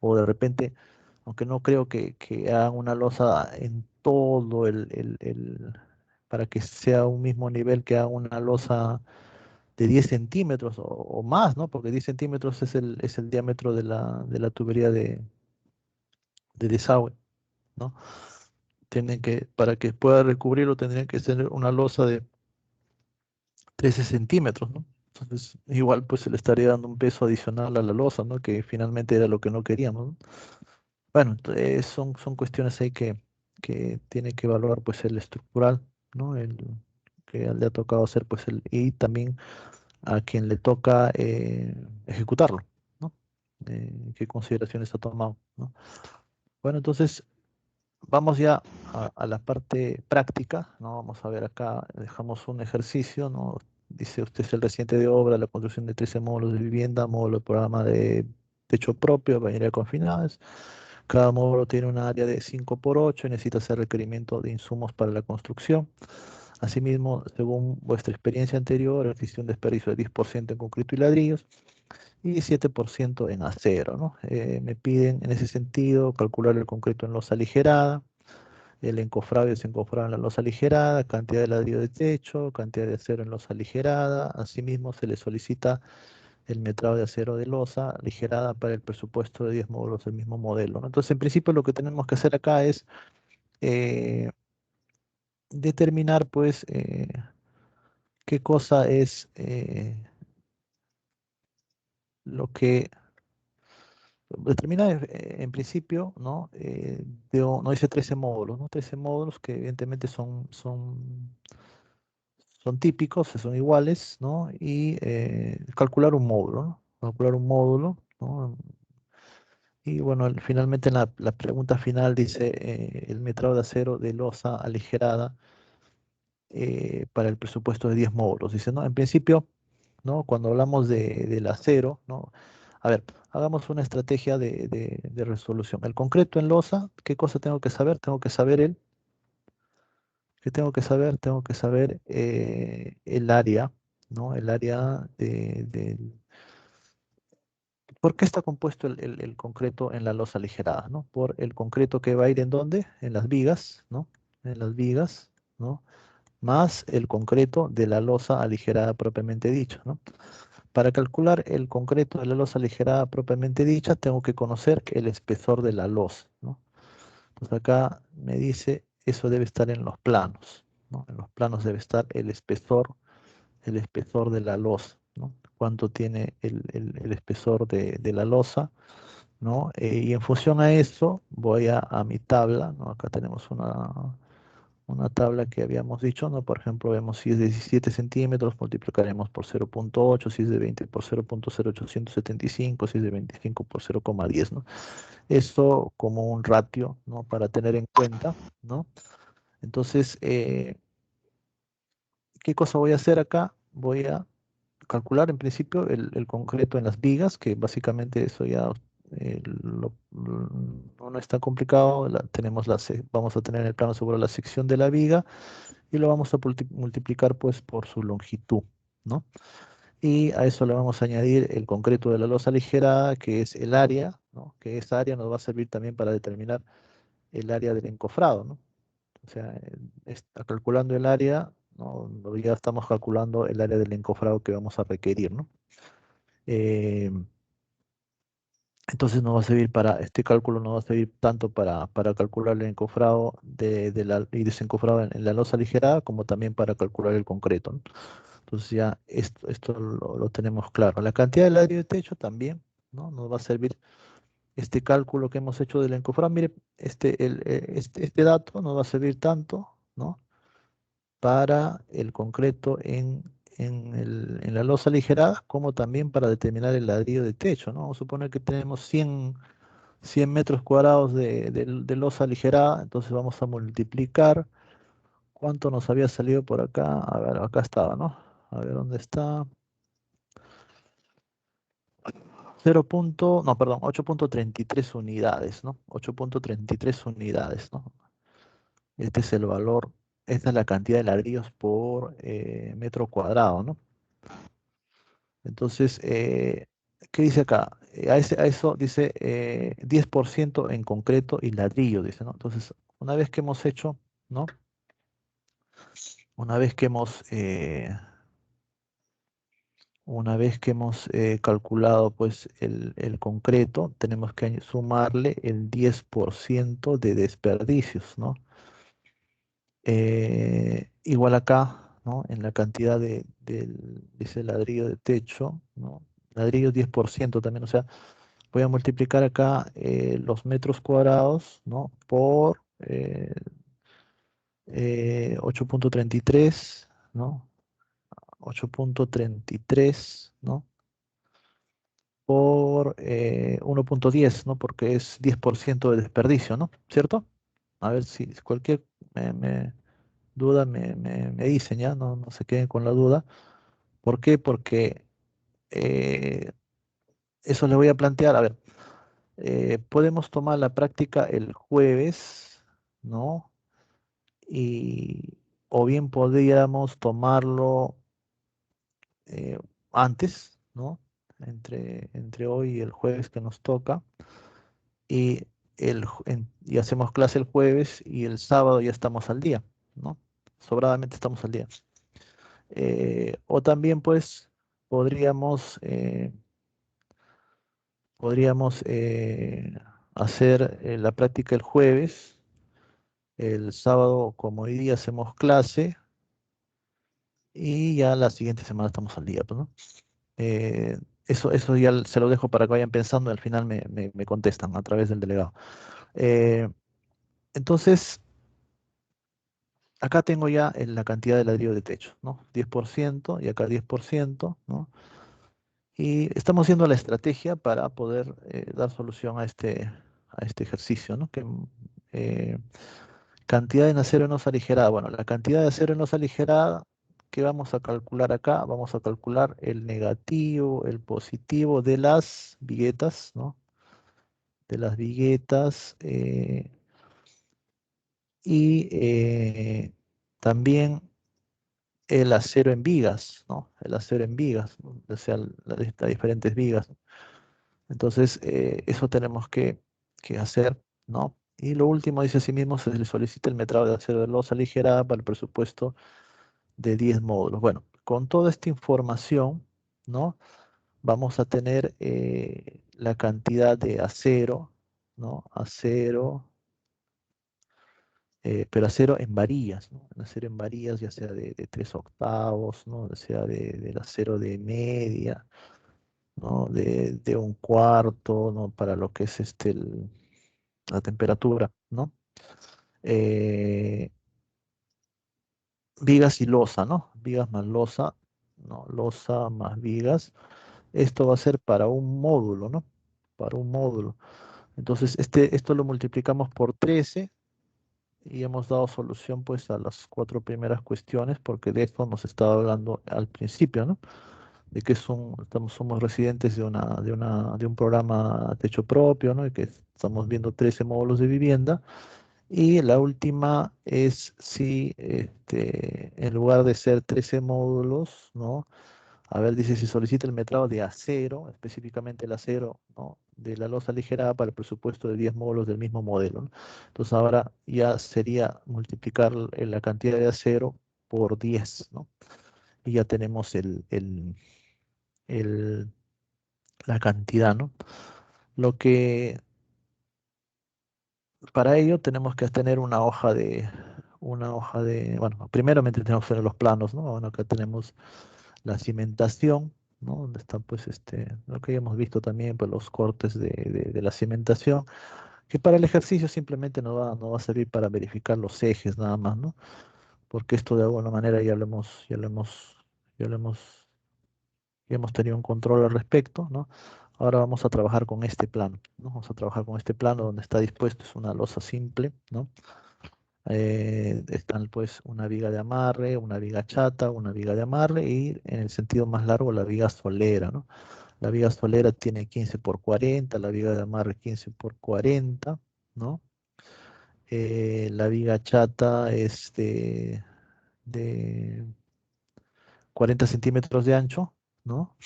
O de repente, aunque no creo que hagan una losa en todo para que sea un mismo nivel, que hagan una losa de 10 centímetros o más, ¿no? Porque 10 centímetros es el diámetro de la tubería de desagüe, ¿no? Para que pueda recubrirlo, tendrían que tener una losa de 13 centímetros, ¿no? Entonces, igual pues se le estaría dando un peso adicional a la losa, ¿no? Que finalmente era lo que no queríamos, ¿no? Bueno, entonces son cuestiones ahí que tiene que evaluar pues el estructural, ¿no? Que le ha tocado hacer pues y también a quien le toca ejecutarlo, ¿no? ¿Qué consideraciones ha tomado, ¿no? Bueno, entonces vamos ya a la parte práctica, ¿no? Vamos a ver acá, dejamos un ejercicio, ¿no? Dice usted es el reciente de obra, la construcción de 13 módulos de vivienda, módulo de programa de techo propio, bañería confinadas. Cada módulo tiene un área de 5 por 8 y necesita hacer requerimiento de insumos para la construcción. Asimismo, según vuestra experiencia anterior, existe un desperdicio de 10% en concreto y ladrillos y 7% en acero, ¿no? Me piden en ese sentido calcular el concreto en losa aligerada, el encofrado y desencofrado en la losa aligerada, cantidad de ladrillo de techo, cantidad de acero en losa aligerada. Asimismo, se le solicita el metrado de acero de losa aligerada para el presupuesto de 10 módulos del mismo modelo, ¿no? Entonces, en principio, lo que tenemos que hacer acá es eh, determinar, pues, qué cosa es lo que determina en principio, ¿no? No dice 13 módulos, ¿no? 13 módulos que evidentemente son típicos, son iguales, ¿no? Y calcular un módulo, ¿no? Calcular un módulo, ¿no? Y bueno, finalmente la pregunta final dice el metrado de acero de losa aligerada para el presupuesto de 10 módulos. Dice, ¿no? En principio, ¿no? Cuando hablamos del acero, ¿no? A ver, hagamos una estrategia de resolución. El concreto en losa, ¿qué cosa tengo que saber? Tengo que saber ¿qué tengo que saber? Tengo que saber el área, ¿no? El área ¿Por qué está compuesto el concreto en la losa aligerada, ¿no? Por el concreto que va a ir ¿en dónde? En las vigas, ¿no? En las vigas, ¿no? Más el concreto de la losa aligerada propiamente dicho, ¿no? Para calcular el concreto de la losa aligerada propiamente dicha, tengo que conocer el espesor de la losa, ¿no? Entonces acá me dice, eso debe estar en los planos, ¿no? En los planos debe estar el espesor de la losa, ¿no? Cuánto tiene el espesor de la losa, ¿no? Y en función a eso voy a mi tabla, ¿no? Acá tenemos una tabla que habíamos dicho, ¿no? Por ejemplo, vemos si es de 17 centímetros, multiplicaremos por 0.8, si es de 20 por 0.0875, si es de 25 por 0,10, ¿no? Esto como un ratio, ¿no? Para tener en cuenta, ¿no? Entonces, ¿qué cosa voy a hacer acá? Voy a calcular en principio el concreto en las vigas, que básicamente eso ya no está complicado. Vamos a tener en el plano sobre la sección de la viga y lo vamos a multiplicar pues por su longitud, ¿no? Y a eso le vamos a añadir el concreto de la losa aligerada, que es el área, ¿no? Que esa área nos va a servir también para determinar el área del encofrado, ¿no? O sea, está calculando el área, ¿no? Ya estamos calculando el área del encofrado que vamos a requerir, ¿no? Eh, entonces nos va a servir este cálculo nos va a servir tanto para calcular el encofrado y desencofrado en la losa aligerada, como también para calcular el concreto, ¿no? Entonces ya esto lo tenemos claro. La cantidad de ladrillo de techo también, ¿no? Nos va a servir este cálculo que hemos hecho del encofrado. Mire, este dato nos va a servir tanto, ¿no? Para el concreto en la losa aligerada, como también para determinar el ladrillo de techo, ¿no? Vamos a suponer que tenemos 100 metros cuadrados de losa aligerada, entonces vamos a multiplicar. ¿Cuánto nos había salido por acá? A ver, acá estaba, ¿no? A ver, ¿dónde está? 8.33 unidades, ¿no? 8.33 unidades, ¿no? Este es el valor, esta es la cantidad de ladrillos por metro cuadrado, ¿no? Entonces, ¿qué dice acá? A eso dice 10% en concreto y ladrillo, dice, ¿no? Entonces, una vez que hemos hecho, ¿no? Una vez que hemos calculado pues el concreto, tenemos que sumarle el 10% de desperdicios, ¿no? Igual acá, ¿no? En la cantidad dice ladrillo de techo, ¿no? Ladrillo 10% también, o sea, voy a multiplicar acá los metros cuadrados, ¿no? Por 8.33, ¿no? 8.33, ¿no? Por 1.10, ¿no? Porque es 10% de desperdicio, ¿no? ¿Cierto? A ver si cualquier duda me dicen, ¿ya? No se queden con la duda. ¿Por qué? Porque eh, eso le voy a plantear. A ver, podemos tomar la práctica el jueves, ¿no? Y, o bien podríamos tomarlo eh, antes, ¿no? Entre hoy y el jueves que nos toca. Y, y hacemos clase el jueves y el sábado ya estamos al día, ¿no? Sobradamente estamos al día. O también, pues, podríamos, hacer la práctica el jueves, el sábado, como hoy día hacemos clase, y ya la siguiente semana estamos al día, pues, ¿no? Eh, eso ya se lo dejo para que vayan pensando y al final me contestan a través del delegado. Eh, entonces, acá tengo ya la cantidad de ladrillo de techo, ¿no? 10% y acá 10%, ¿no? Y estamos haciendo la estrategia para poder dar solución a este ejercicio, ¿no? Eh, cantidad de acero enosa aligerada. Bueno, la cantidad de acero enosa aligerada que vamos a calcular acá, vamos a calcular el negativo, el positivo de las viguetas, ¿no? De las viguetas y también el acero en vigas, ¿no? El acero en vigas, ¿no? O sea, las diferentes vigas. Entonces, eso tenemos que hacer, ¿no? Y lo último, dice asimismo, se le solicita el metrado de acero de losa aligerada para el presupuesto de 10 módulos. Bueno, con toda esta información, ¿no? Vamos a tener la cantidad de acero, ¿no? Acero, pero acero en varillas, ¿no? Acero en varillas, ya sea de 3 octavos, ¿no? Ya sea del acero de media, ¿no? De un cuarto, ¿no? Para lo que es la temperatura, ¿no? Eh, vigas y losa, ¿no? Vigas más losa, ¿no? Losa más vigas. Esto va a ser para un módulo, ¿no? Para un módulo. Entonces, esto lo multiplicamos por 13 y hemos dado solución pues a las 4 primeras cuestiones, porque de esto nos estaba hablando al principio, ¿no? De que somos residentes de un programa techo propio, ¿no? Y que estamos viendo 13 módulos de vivienda. Y la última es si, en lugar de ser 13 módulos, ¿no? A ver, dice, si solicita el metrado de acero, específicamente el acero, ¿no? De la losa aligerada para el presupuesto de 10 módulos del mismo modelo, ¿no? Entonces ahora ya sería multiplicar la cantidad de acero por 10, ¿no? Y ya tenemos el- la cantidad, ¿no? Lo que para ello tenemos que tener bueno, primeramente tenemos que tener los planos, ¿no? Bueno, acá tenemos la cimentación, ¿no? Donde está pues lo que ya hemos visto también, pues los cortes de la cimentación, que para el ejercicio simplemente no va a servir para verificar los ejes nada más, ¿no? Porque esto de alguna manera ya lo hemos, ya hemos tenido un control al respecto, ¿no? Ahora vamos a trabajar con este plano, ¿no? Vamos a trabajar con este plano donde está dispuesto, es una losa simple, ¿no? Están pues una viga de amarre, una viga chata, una viga de amarre y en el sentido más largo la viga solera, ¿no? La viga solera tiene 15 por 40, la viga de amarre 15 por 40, ¿no? La viga chata es de 40 centímetros de ancho, ¿no?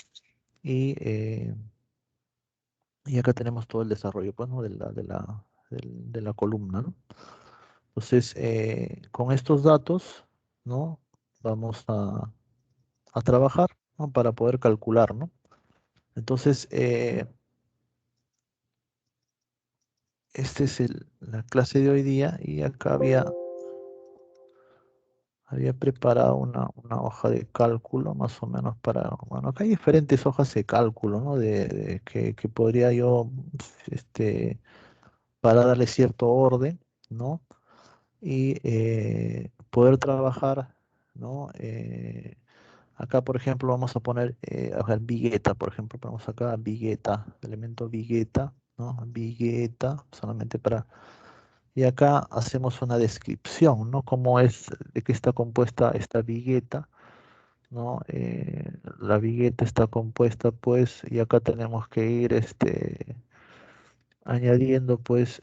Y, eh, y acá tenemos todo el desarrollo, pues, ¿no? De la columna, ¿no? Entonces, con estos datos, ¿no? Vamos a trabajar, ¿no? Para poder calcular, ¿no? Entonces, esta es la clase de hoy día y acá había preparado una hoja de cálculo más o menos bueno, acá hay diferentes hojas de cálculo, ¿no? Que podría yo, para darle cierto orden, ¿no? Y poder trabajar, ¿no? Acá, por ejemplo, vamos a poner, vigueta, por ejemplo, ponemos acá vigueta, elemento vigueta, ¿no? Vigueta, solamente para... Y acá hacemos una descripción, ¿no? Cómo es, de qué está compuesta esta vigueta, ¿no? La vigueta está compuesta, pues, y acá tenemos que ir, añadiendo, pues,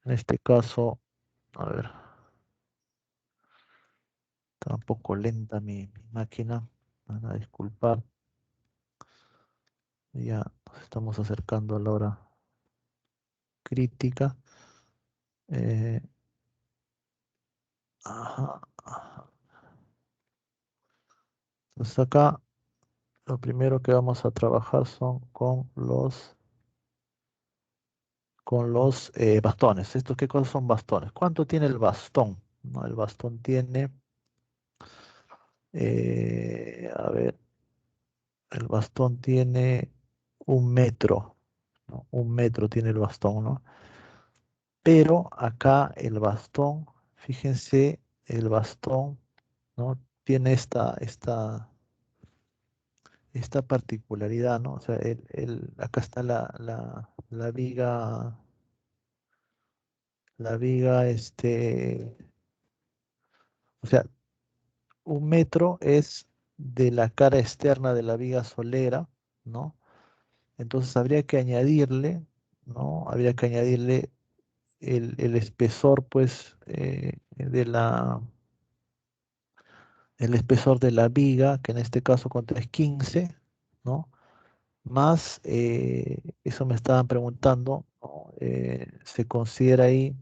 en este caso, a ver, está un poco lenta mi máquina, me van a disculpar. Ya nos estamos acercando a la hora crítica. Eh, ajá, ajá. Entonces acá lo primero que vamos a trabajar son con los bastones. ¿Estos qué cosas son bastones? ¿Cuánto tiene el bastón? ¿No? El bastón tiene, a ver, el bastón tiene 1 metro, ¿no? 1 metro tiene el bastón, ¿no? Pero acá el bastón, fíjense, el bastón, ¿no? Tiene esta particularidad, ¿no? O sea, acá está la viga, o sea, 1 metro es de la cara externa de la viga solera, ¿no? Entonces habría que añadirle, ¿no? Habría que añadirle el espesor, pues, el espesor de la viga, que en este caso cuánto es 15, ¿no? Más, eso me estaban preguntando, ¿no? Se considera ahí,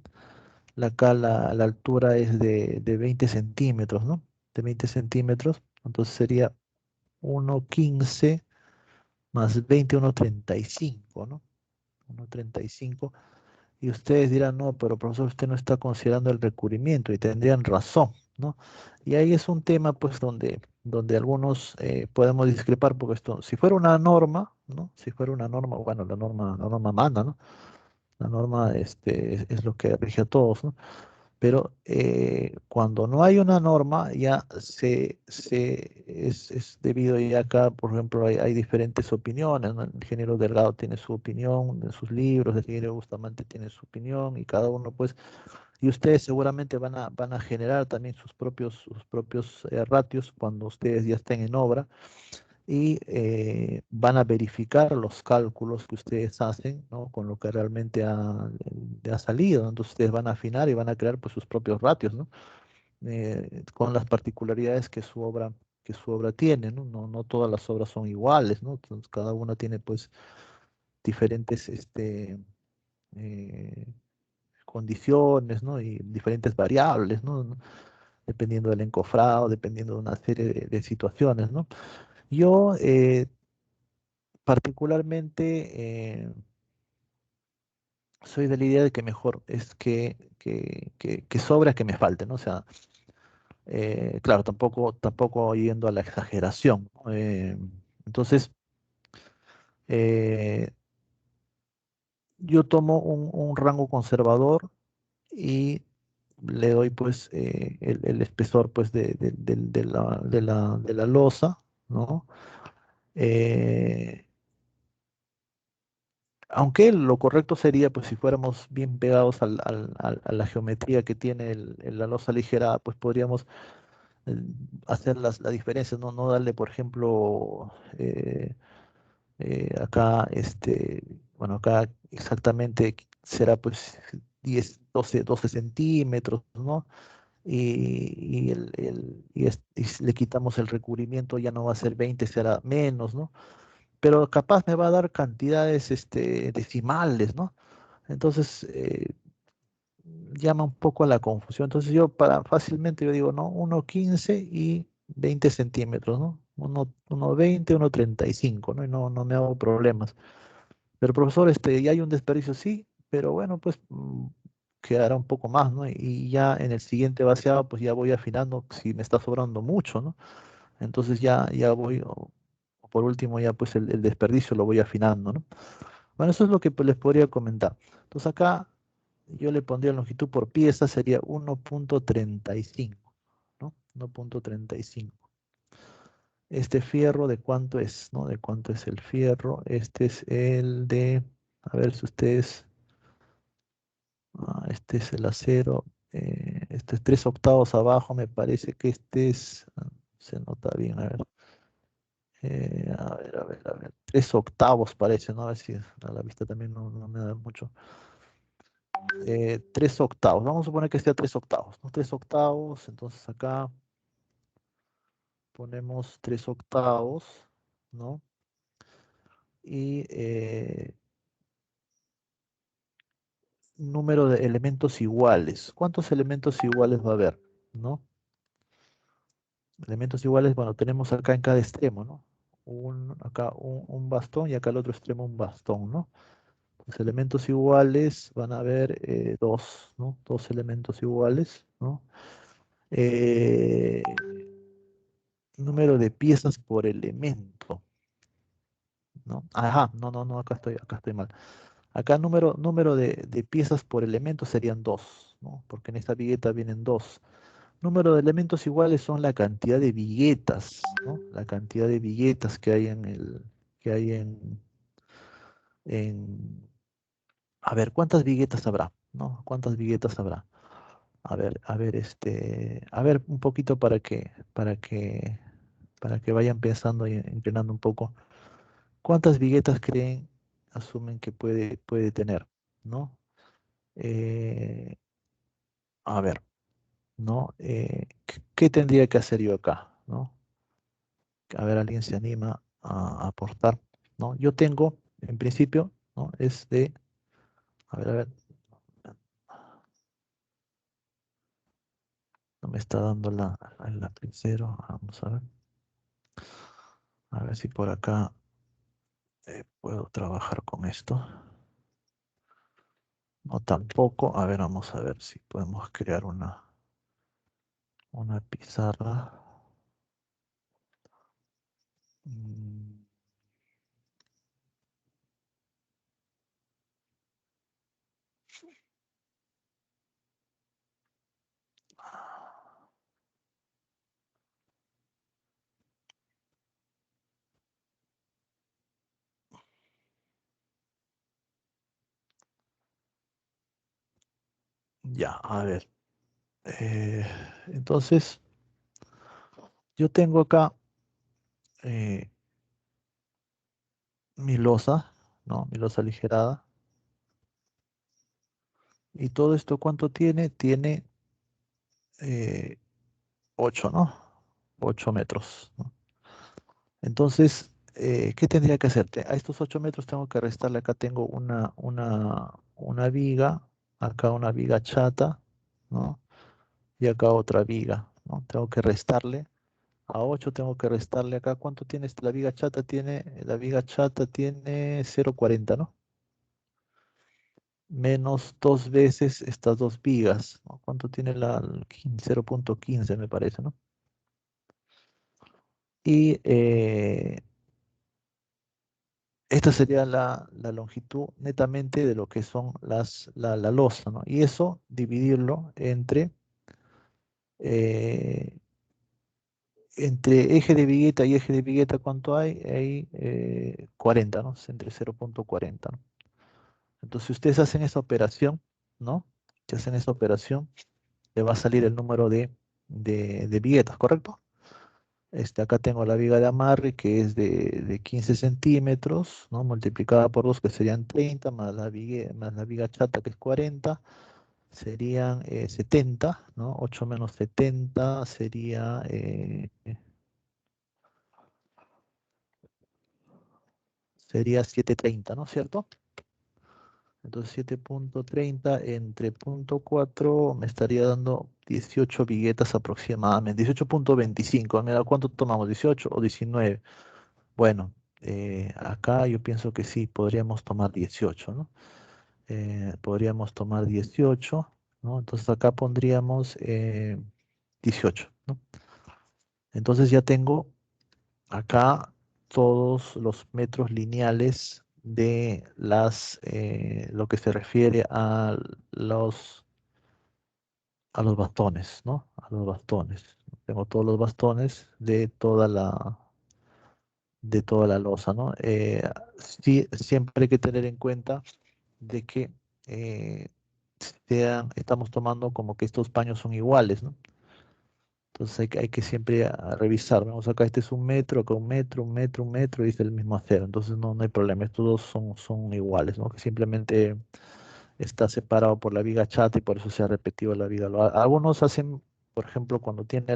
acá la altura es de 20 centímetros, ¿no? De 20 centímetros, entonces sería 1,15 más 20, 1,35, ¿no? 1,35. Y ustedes dirán, no, pero profesor, usted no está considerando el recubrimiento y tendrían razón, ¿no? Y ahí es un tema, pues, donde algunos podemos discrepar, porque esto, si fuera una norma, ¿no? Si fuera una norma, bueno, la norma manda, ¿no? La norma es lo que rige a todos, ¿no? Pero cuando no hay una norma, ya es debido ya acá, por ejemplo, hay diferentes opiniones, ¿no? El ingeniero Delgado tiene su opinión en sus libros, el ingeniero Bustamante tiene su opinión, y cada uno, pues, y ustedes seguramente van a generar también sus propios ratios cuando ustedes ya estén en obra, y van a verificar los cálculos que ustedes hacen, ¿no? Con lo que realmente ha salido. Entonces ustedes van a afinar y van a crear, pues, sus propios ratios, ¿no? Con las particularidades que su obra tiene, ¿no? No todas las obras son iguales, ¿no? Entonces, cada una tiene, pues, diferentes eh, condiciones, ¿no? Y diferentes variables, ¿no? Dependiendo del encofrado, dependiendo de una serie de situaciones, ¿no? Yo, particularmente, soy de la idea de que mejor es que sobra que me falte, ¿no? O sea, claro, tampoco yendo a la exageración, ¿no? Entonces, eh, yo tomo un rango conservador y le doy, pues, el espesor, pues, de la losa, ¿no? Eh, Aunque lo correcto sería, pues, si fuéramos bien pegados a la geometría que tiene la losa ligera, pues podríamos eh, hacer la diferencia, ¿no? No darle, por ejemplo, acá, bueno, acá exactamente será, pues, 10 12 centímetros, ¿no? Y si le quitamos el recubrimiento, ya no va a ser 20, será menos, ¿no? Pero capaz me va a dar cantidades, decimales, ¿no? Entonces, llama un poco a la confusión. Entonces, fácilmente yo digo, ¿no? 1,15 y 20 centímetros, ¿no? 1,20, 1,35, ¿no? Y no me hago problemas. Pero, profesor, ya hay un desperdicio, sí, pero bueno, pues, quedará un poco más, ¿no? Y ya en el siguiente vaciado, pues ya voy afinando si me está sobrando mucho, ¿no? Entonces ya voy, o por último, ya, pues, el desperdicio lo voy afinando, ¿no? Bueno, eso es lo que, pues, les podría comentar. Entonces acá yo le pondría longitud por pieza, sería 1,35, ¿no? 1,35. Este fierro, ¿de cuánto es, no? ¿De cuánto es el fierro? Este es el de, a ver si ustedes, este es el acero, este es 3/8 abajo, me parece que este es, se nota bien, a ver. A ver, 3/8 parece, ¿no? A ver si a la vista también no me da mucho. 3/8, vamos a suponer que sea 3/8, ¿no? 3/8, entonces acá ponemos 3/8, ¿no? Y número de elementos iguales. ¿Cuántos elementos iguales va a haber, no? Elementos iguales, bueno, tenemos acá en cada extremo, ¿no? Acá un bastón y acá al otro extremo un bastón, ¿no? Los elementos iguales van a haber dos, ¿no? Dos elementos iguales, ¿no? Eh, Número de piezas por elemento, ¿no? Ajá, no, acá estoy mal. Acá número de piezas por elemento serían dos, ¿no? Porque en esta vigueta vienen dos. Número de elementos iguales son la cantidad de viguetas, ¿no? La cantidad de viguetas que hay que hay en, a ver, ¿cuántas viguetas habrá? ¿No? ¿Cuántas viguetas habrá? A ver, un poquito para que vayan pensando y entrenando un poco. ¿Cuántas viguetas asumen que puede tener, ¿no? Eh, a ver, ¿no? ¿Qué tendría que hacer yo acá, ¿no? A ver, alguien se anima a aportar, ¿no? Yo tengo, en principio, ¿no? A ver, no me está dando el lapicero, vamos a ver si por acá puedo trabajar con esto. No, tampoco. A ver, vamos a ver si podemos crear una pizarra. Mm, Ya, a ver. Entonces, yo tengo acá eh, mi losa, ¿no? Mi losa aligerada. Y todo esto, ¿cuánto tiene? Tiene 8, ¿no? 8 metros, ¿no? Entonces, ¿qué tendría que hacer? A estos 8 metros tengo que restarle, acá tengo una viga, acá una viga chata, ¿no? Y acá otra viga, ¿no? Tengo que restarle. A 8 tengo que restarle acá. ¿Cuánto tiene la viga chata? La viga chata tiene 0,40, ¿no? Menos 2 veces estas dos vigas, ¿no? ¿Cuánto tiene 0,15 me parece, ¿no? Y esta sería la longitud netamente de lo que son la losa, ¿no? Y eso dividirlo eh, entre eje de vigueta y eje de vigueta, ¿cuánto hay? Hay 40, ¿no? Es entre 0,40, ¿no? Entonces, si ustedes hacen esa operación, ¿no? Si hacen esa operación, le va a salir el número de viguetas, ¿correcto? Acá tengo la viga de amarre que es de 15 centímetros, ¿no? Multiplicada por 2 que serían 30, más la viga chata que es 40, serían 70, ¿no? 8 menos 70 sería 730, ¿no es cierto? Entonces 7,30 entre 0,4 me estaría dando 18 viguetas aproximadamente, 18,25. Mira, ¿cuánto tomamos? ¿18 o 19? Bueno, acá yo pienso que sí, podríamos tomar 18, ¿no? Podríamos tomar 18, ¿no? Entonces acá pondríamos 18, ¿no? Entonces ya tengo acá todos los metros lineales de lo que se refiere a los bastones, ¿no? A los bastones. Tengo todos los bastones de toda la losa, ¿no? Sí, siempre hay que tener en cuenta de que eh, estamos tomando como que estos paños son iguales, ¿no? Entonces hay que siempre revisar. Vamos acá, este es 1 metro, acá 1 metro, 1 metro, 1 metro, y es el mismo acero. Entonces no hay problema, estos dos son iguales, ¿no? Que simplemente está separado por la viga chata y por eso se ha repetido la viga. Algunos hacen, por ejemplo, cuando tiene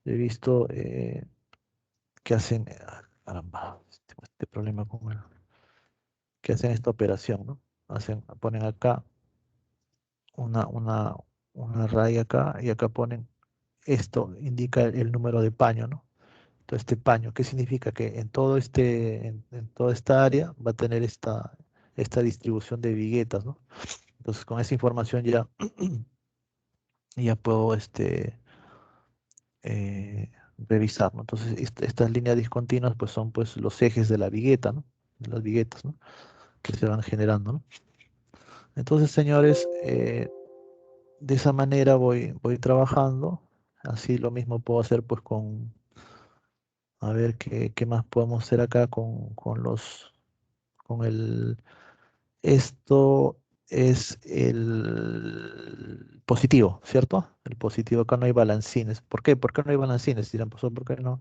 he visto que hacen, caramba, tengo este problema con que hacen esta operación, ¿no? Ponen acá una, una, una raya acá y acá ponen, esto indica el número de paño, ¿no? Entonces, este paño, ¿qué significa? Que en toda esta área va a tener esta distribución de viguetas, ¿no? Entonces, con esa información ya puedo revisar, ¿no? Entonces, estas líneas discontinuas pues son pues los ejes de la vigueta, ¿no? De las viguetas, ¿no? Que se van generando, ¿no? Entonces, señores, de esa manera voy trabajando. Así lo mismo puedo hacer pues a ver qué más podemos hacer acá con esto es el positivo, ¿cierto? El positivo, acá no hay balancines. ¿Por qué? ¿Por qué no hay balancines? Dirán, profesor, ¿por qué no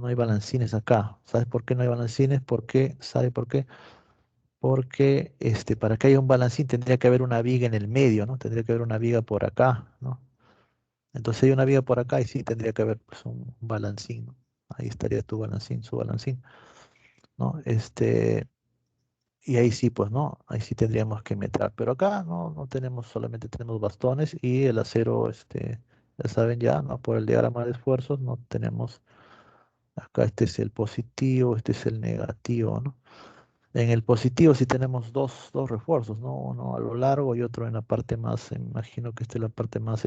hay balancines acá? ¿Sabes por qué no hay balancines? ¿Sabe por qué? Porque para que haya un balancín tendría que haber una viga en el medio, ¿no? Tendría que haber una viga por acá, ¿no? Entonces hay una viga por acá y sí tendría que haber pues, un balancín, ¿no? Ahí estaría tu balancín, su balancín, ¿no? Y ahí sí, pues, ¿no? Ahí sí tendríamos que meter. Pero acá no tenemos, solamente tenemos bastones y el acero, ya saben ya, ¿no? Por el diagrama de esfuerzos, no tenemos, acá este es el positivo, este es el negativo, ¿no? En el positivo sí tenemos dos refuerzos, ¿no? Uno a lo largo y otro en la parte más, imagino que esta es la parte más,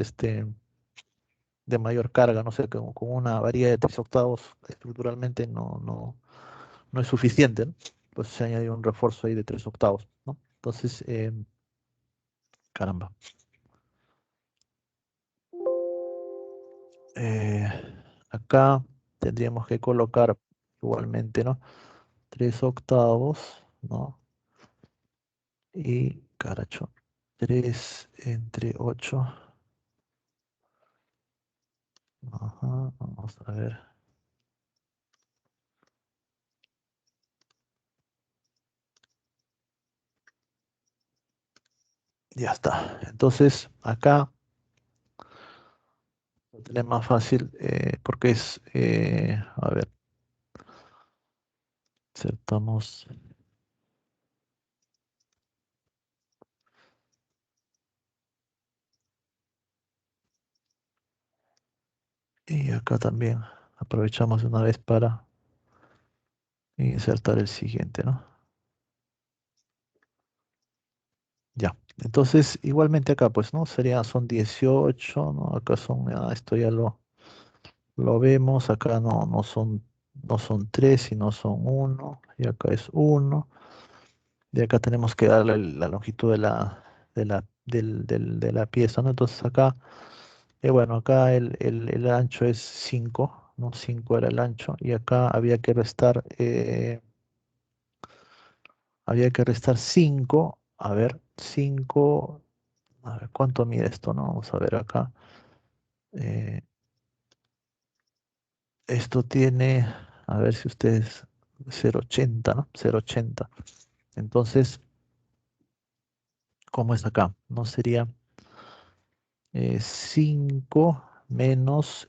de mayor carga, no sé, con una varilla de 3/8 estructuralmente no es suficiente, ¿no? Pues se añade un refuerzo ahí de 3/8, ¿no? Entonces, caramba. Eh, Acá tendríamos que colocar igualmente, ¿no? 3/8, ¿no? Y caracho. 3 entre 8. Ajá, vamos a ver. Ya está. Entonces, acá lo tenemos más fácil porque es, a ver, insertamos. Y acá también aprovechamos una vez para insertar el siguiente, ¿no? Ya. Entonces, igualmente acá, pues, ¿no? Son 18, ¿no? Acá esto ya lo vemos. Acá no son 3, sino son 1. Y acá es 1. Y acá tenemos que darle la longitud de la pieza, ¿no? Entonces acá, bueno, acá el ancho es 5, ¿no? 5 era el ancho. Y acá había que restar 5. A ver, 5. A ver, ¿cuánto mide esto, no? Vamos a ver acá. Eh, Esto tiene, a ver si ustedes, 0,80, ¿no? 0,80. Entonces, ¿cómo es acá? No sería 5 menos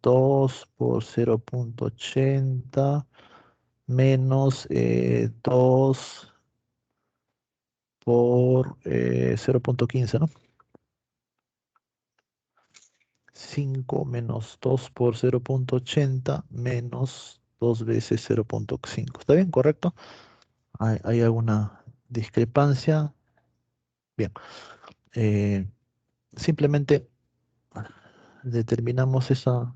2 por 0,80 menos 2 por 0,15, ¿no? 5 menos 2 por 0,80 menos 2 veces 0,5. ¿Está bien? ¿Correcto? ¿Hay alguna discrepancia? Bien. Eh, Simplemente determinamos esa,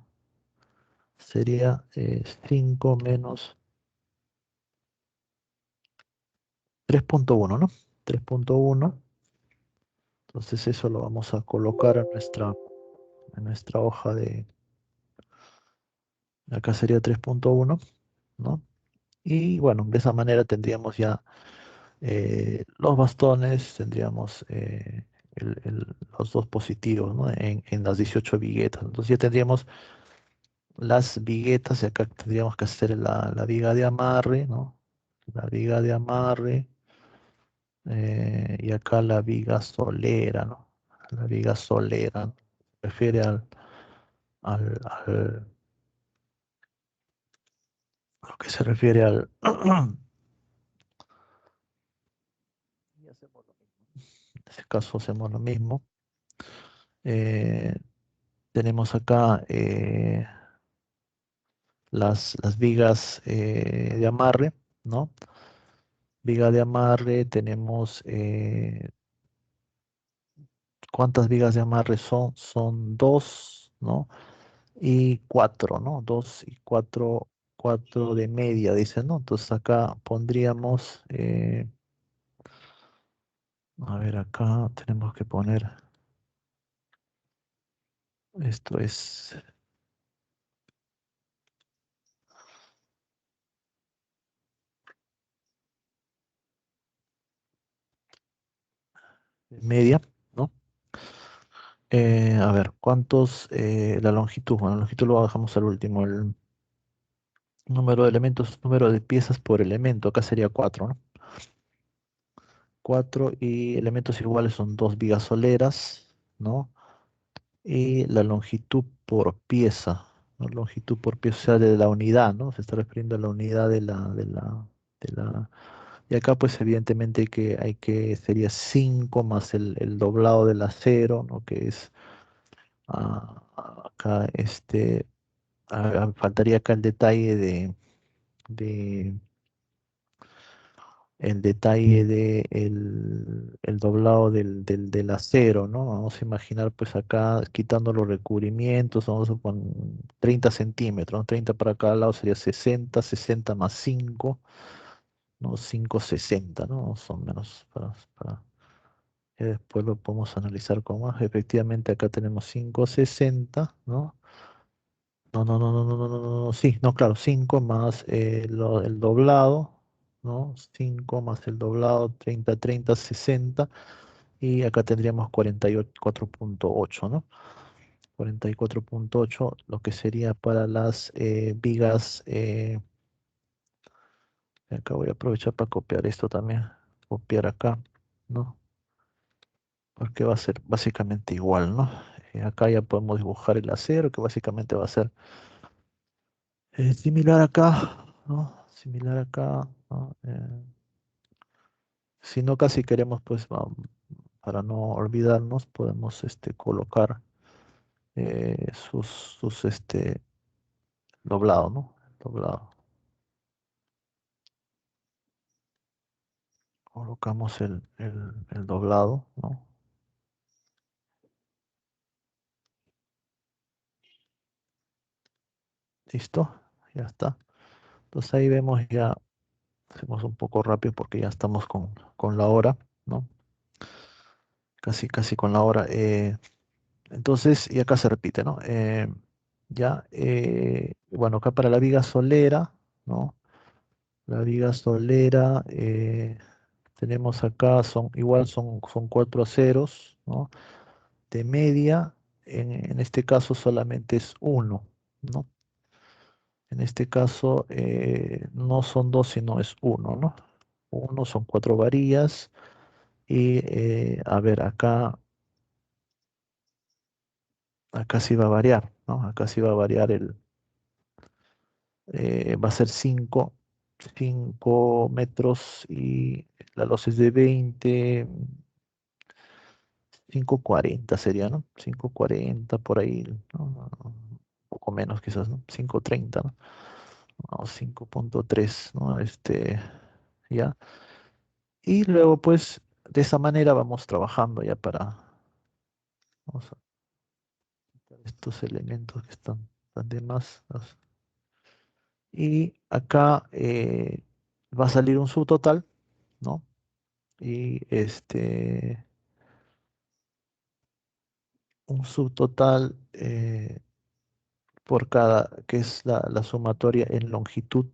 sería 5 menos 3,1, ¿no? 3,1. Entonces eso lo vamos a colocar en nuestra hoja de, acá sería 3,1, ¿no? Y bueno, de esa manera tendríamos ya los bastones, tendríamos los dos positivos, ¿no? En las 18 viguetas. Entonces ya tendríamos las viguetas y acá tendríamos que hacer la viga de amarre, ¿no? La viga de amarre y acá la viga solera, ¿no? La viga solera, ¿no? Se refiere al lo que se refiere al y hacemos lo mismo. En este caso hacemos lo mismo. Eh, Tenemos acá las vigas de amarre, ¿no? Viga de amarre, tenemos, ¿cuántas vigas de amarre son? Son 2, ¿no? Y 4, ¿no? 2 y 4, 4 de media, dice, ¿no? Entonces acá pondríamos, a ver, acá tenemos que poner, esto es media, ¿no? A ver, la longitud, bueno, la longitud lo dejamos al último, el número de elementos, número de piezas por elemento, acá sería 4, ¿no? 4 y elementos iguales son 2 vigas soleras, ¿no? Y la longitud por pieza, ¿no? Longitud por pieza, o sea, de la unidad, ¿no? Se está refiriendo a la unidad de la. Y acá, pues, evidentemente sería 5 más el doblado del acero, ¿no? Que es acá, faltaría acá de el detalle de el doblado del acero, ¿no? Vamos a imaginar pues acá quitando los recubrimientos, vamos a poner 30 centímetros, ¿no? 30 para cada lado sería 60, 60 más 5, ¿no? 5, 60, ¿no? Son menos que después lo podemos analizar con más. Efectivamente acá tenemos 5, 60, ¿no? No, no, no, no, no, no, no, no, no, sí, no, claro, 5 más el doblado, ¿no? 5 más el doblado, 30, 30, 60. y acá tendríamos 44.8, ¿no? 44.8, lo que sería para las vigas. Acá voy a aprovechar para copiar esto también. Copiar acá, ¿no? Porque va a ser básicamente igual, ¿no? Acá ya podemos dibujar el acero, que básicamente va a ser similar acá, ¿no? Similar acá, ¿no? Si no, casi queremos, pues, para no olvidarnos, podemos colocar sus doblado, ¿no? Doblado. Colocamos el doblado, ¿no? Listo, ya está. Entonces ahí vemos ya, hacemos un poco rápido porque ya estamos con la hora, ¿no? Casi con la hora. Entonces, y acá se repite, ¿no? Ya, bueno, acá para la viga solera, ¿no? La viga solera, tenemos acá, son 4 ceros, ¿no? De media, en este caso solamente es uno, ¿no? En este caso no son dos, sino es uno, ¿no? Uno son 4 varillas y a ver, acá sí va a variar, ¿no? Acá sí va a variar va a ser 5 metros y la losa es de 5,40 sería, ¿no? 5,40 por ahí, ¿no? Un poco menos quizás, ¿no? 5,30, ¿no? O 5,3, ¿no? Ya. Y luego, pues, de esa manera vamos trabajando ya vamos a quitar estos elementos que están de más. Y acá va a salir un subtotal, ¿no? Y un subtotal que es la sumatoria en longitud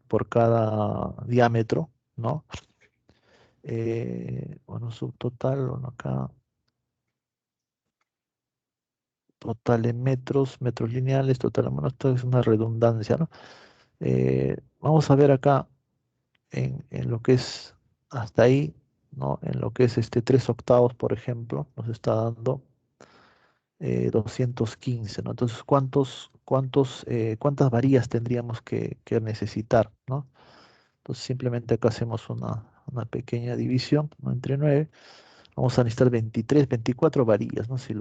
por cada diámetro, ¿no? Bueno, subtotal, bueno, acá, total en metros lineales, total, bueno, esto es una redundancia, ¿no? Vamos a ver acá en lo que es hasta ahí, ¿no? En lo que es 3 octavos, por ejemplo, nos está dando 215, ¿no? Entonces, ¿cuántas varillas tendríamos que necesitar, ¿no? Entonces, simplemente acá hacemos una pequeña división, ¿no? Entre 9. Vamos a necesitar 23, 24 varillas, ¿no? Si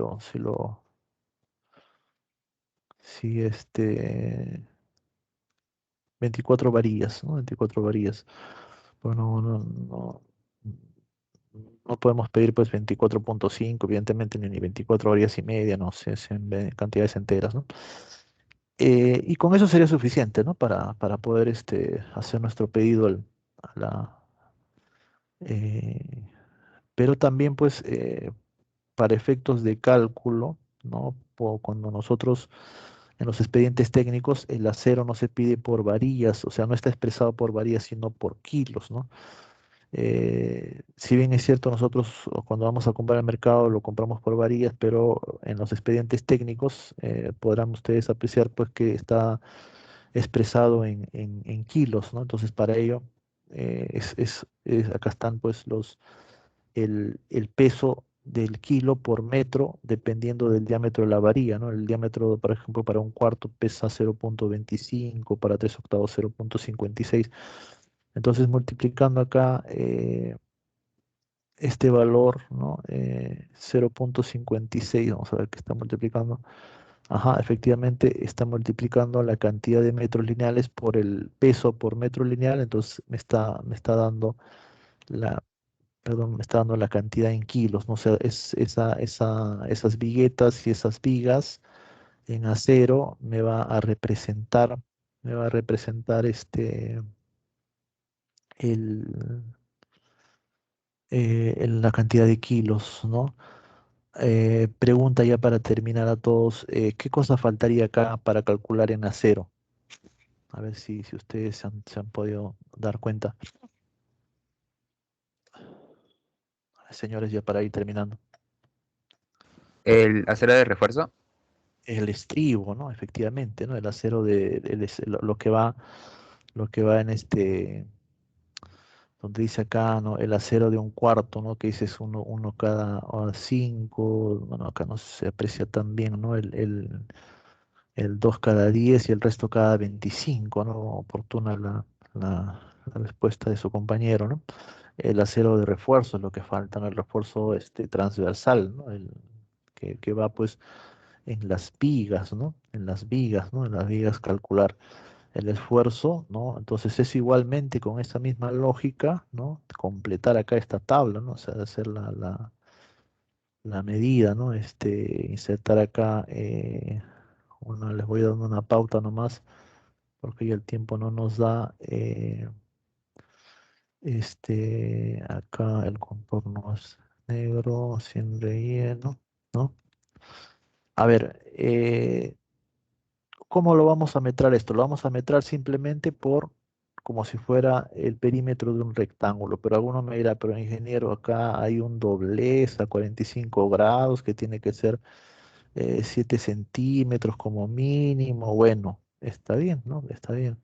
24 varillas, ¿no? 24 varillas. Bueno, no podemos pedir pues 24,5, evidentemente, ni 24 varillas y media, no sé, es en cantidades enteras, ¿no? Y con eso sería suficiente, ¿no? Para poder hacer nuestro pedido a la... eh, pero también, pues, para efectos de cálculo, ¿no? Cuando nosotros en los expedientes técnicos el acero no se pide por varillas, o sea, no está expresado por varillas, sino por kilos, ¿no? Si bien es cierto, nosotros cuando vamos a comprar al mercado lo compramos por varillas, pero en los expedientes técnicos podrán ustedes apreciar pues que está expresado en kilos, ¿no? Entonces para ello acá están pues el peso del kilo por metro dependiendo del diámetro de la varilla, ¿no? El diámetro, por ejemplo, para un cuarto pesa 0,25, para 3 octavos 0,56. Entonces multiplicando acá este valor, ¿no? 0,56, vamos a ver qué está multiplicando. Ajá, efectivamente está multiplicando la cantidad de metros lineales por el peso por metro lineal, entonces me está dando la, perdón, me está dando la cantidad en kilos, ¿no? O sea, esas viguetas y esas vigas en acero me va a representar el, la cantidad de kilos, ¿no? Pregunta ya para terminar a todos, ¿qué cosa faltaría acá para calcular en acero? A ver si ustedes se han podido dar cuenta. señores, ya para ir terminando. ¿El acero de refuerzo? El estribo, ¿no? Efectivamente, ¿no? El acero lo que va en donde dice acá, ¿no? El acero de un cuarto, ¿no? Que dice es uno cada 5, bueno, acá no se aprecia tan bien, ¿no? El 2 cada 10 y el resto cada 25, ¿no? Oportuna la respuesta de su compañero, ¿no? El acero de refuerzo es lo que falta, ¿no? El refuerzo transversal, ¿no? Que va pues en las vigas, ¿no? En las vigas, ¿no? En las vigas calcular el esfuerzo, ¿no? Entonces es igualmente con esa misma lógica, ¿no? Completar acá esta tabla, ¿no? O sea, hacer la medida, ¿no? Insertar acá, les voy dando una pauta nomás, porque ya el tiempo no nos da, acá el contorno es negro, sin relleno, ¿no? A ver, ¿cómo lo vamos a metrar esto? Lo vamos a metrar simplemente como si fuera el perímetro de un rectángulo, pero alguno me dirá, pero ingeniero, acá hay un doblez a 45 grados que tiene que ser 7 centímetros como mínimo. Bueno, está bien, ¿no? Está bien.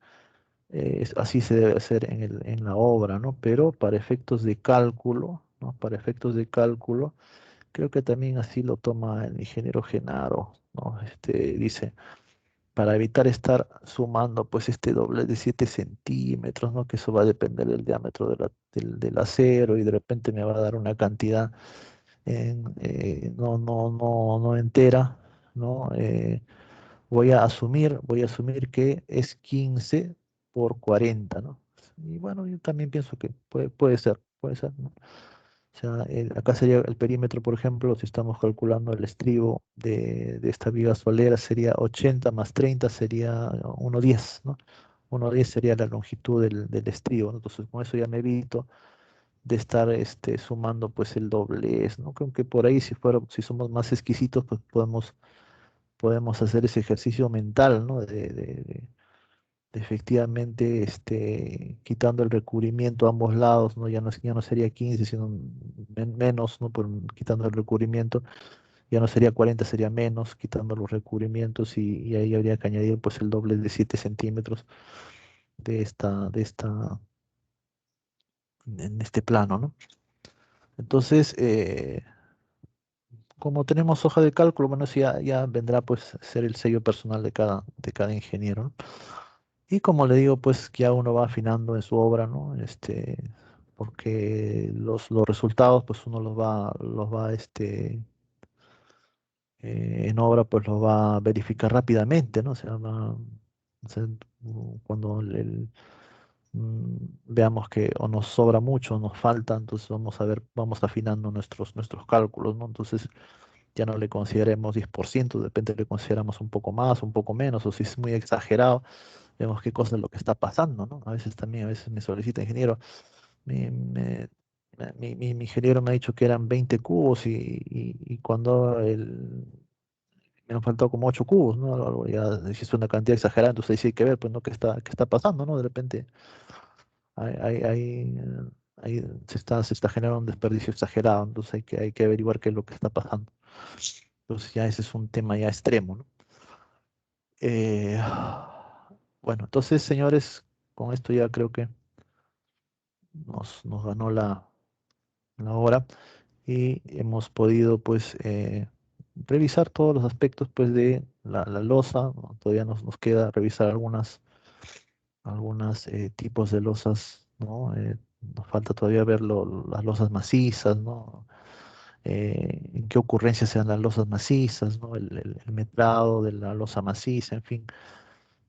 Así se debe hacer en la obra, ¿no? Pero para efectos de cálculo, ¿no? Para efectos de cálculo, creo que también así lo toma el ingeniero Genaro, ¿no? Dice para evitar estar sumando pues este doble de 7 centímetros, ¿no? Que eso va a depender del diámetro del acero y de repente me va a dar una cantidad no entera, ¿no? Voy a asumir que es 15 por 40, ¿no? Y bueno, yo también pienso que puede ser, ¿no? O sea, acá sería el perímetro, por ejemplo, si estamos calculando el estribo de esta viga solera, sería 80 más 30 sería 1,10, ¿no? 1,10 sería la longitud del estribo, ¿no? Entonces, con eso ya me evito de estar sumando pues el doblez, ¿no? Creo que por ahí si somos más exquisitos, pues podemos hacer ese ejercicio mental, ¿no? De efectivamente quitando el recubrimiento a ambos lados, ¿no? Ya no sería 15 sino menos, ¿no? Quitando el recubrimiento, ya no sería 40 sería menos, quitando los recubrimientos y ahí habría que añadir pues el doble de 7 centímetros en este plano, ¿no? Entonces, como tenemos hoja de cálculo, bueno, eso ya vendrá pues ser el sello personal de cada ingeniero, ¿no? Y como le digo, pues ya uno va afinando en su obra, ¿no? Porque los resultados, pues uno los va, en obra, pues los va a verificar rápidamente, ¿no? O sea, cuando veamos que o nos sobra mucho o nos falta, entonces vamos afinando nuestros cálculos, ¿no? Entonces ya no le consideremos 10%, de repente le consideramos un poco más, un poco menos, o si es muy exagerado vemos qué cosa es lo que está pasando, ¿no? A veces me solicita ingeniero, mi, me- mi ingeniero me ha dicho que eran 20 cubos y cuando me han faltado como 8 cubos, ¿no? Ya es una cantidad exagerada, entonces sí hay que ver, pues, ¿no? ¿Qué está pasando, ¿no? De repente hay, hay, hay, eh, se está generando un desperdicio exagerado, entonces hay que averiguar qué es lo que está pasando. Entonces ya ese es un tema ya extremo, ¿no? Eh, bueno, entonces, señores, con esto ya creo que nos ganó la hora y hemos podido pues revisar todos los aspectos pues de la losa, ¿no? Todavía nos queda revisar algunas tipos de losas, ¿no? Nos falta todavía ver las losas macizas, ¿no? En qué ocurrencias se dan las losas macizas, ¿no? El metrado de la losa maciza, en fin.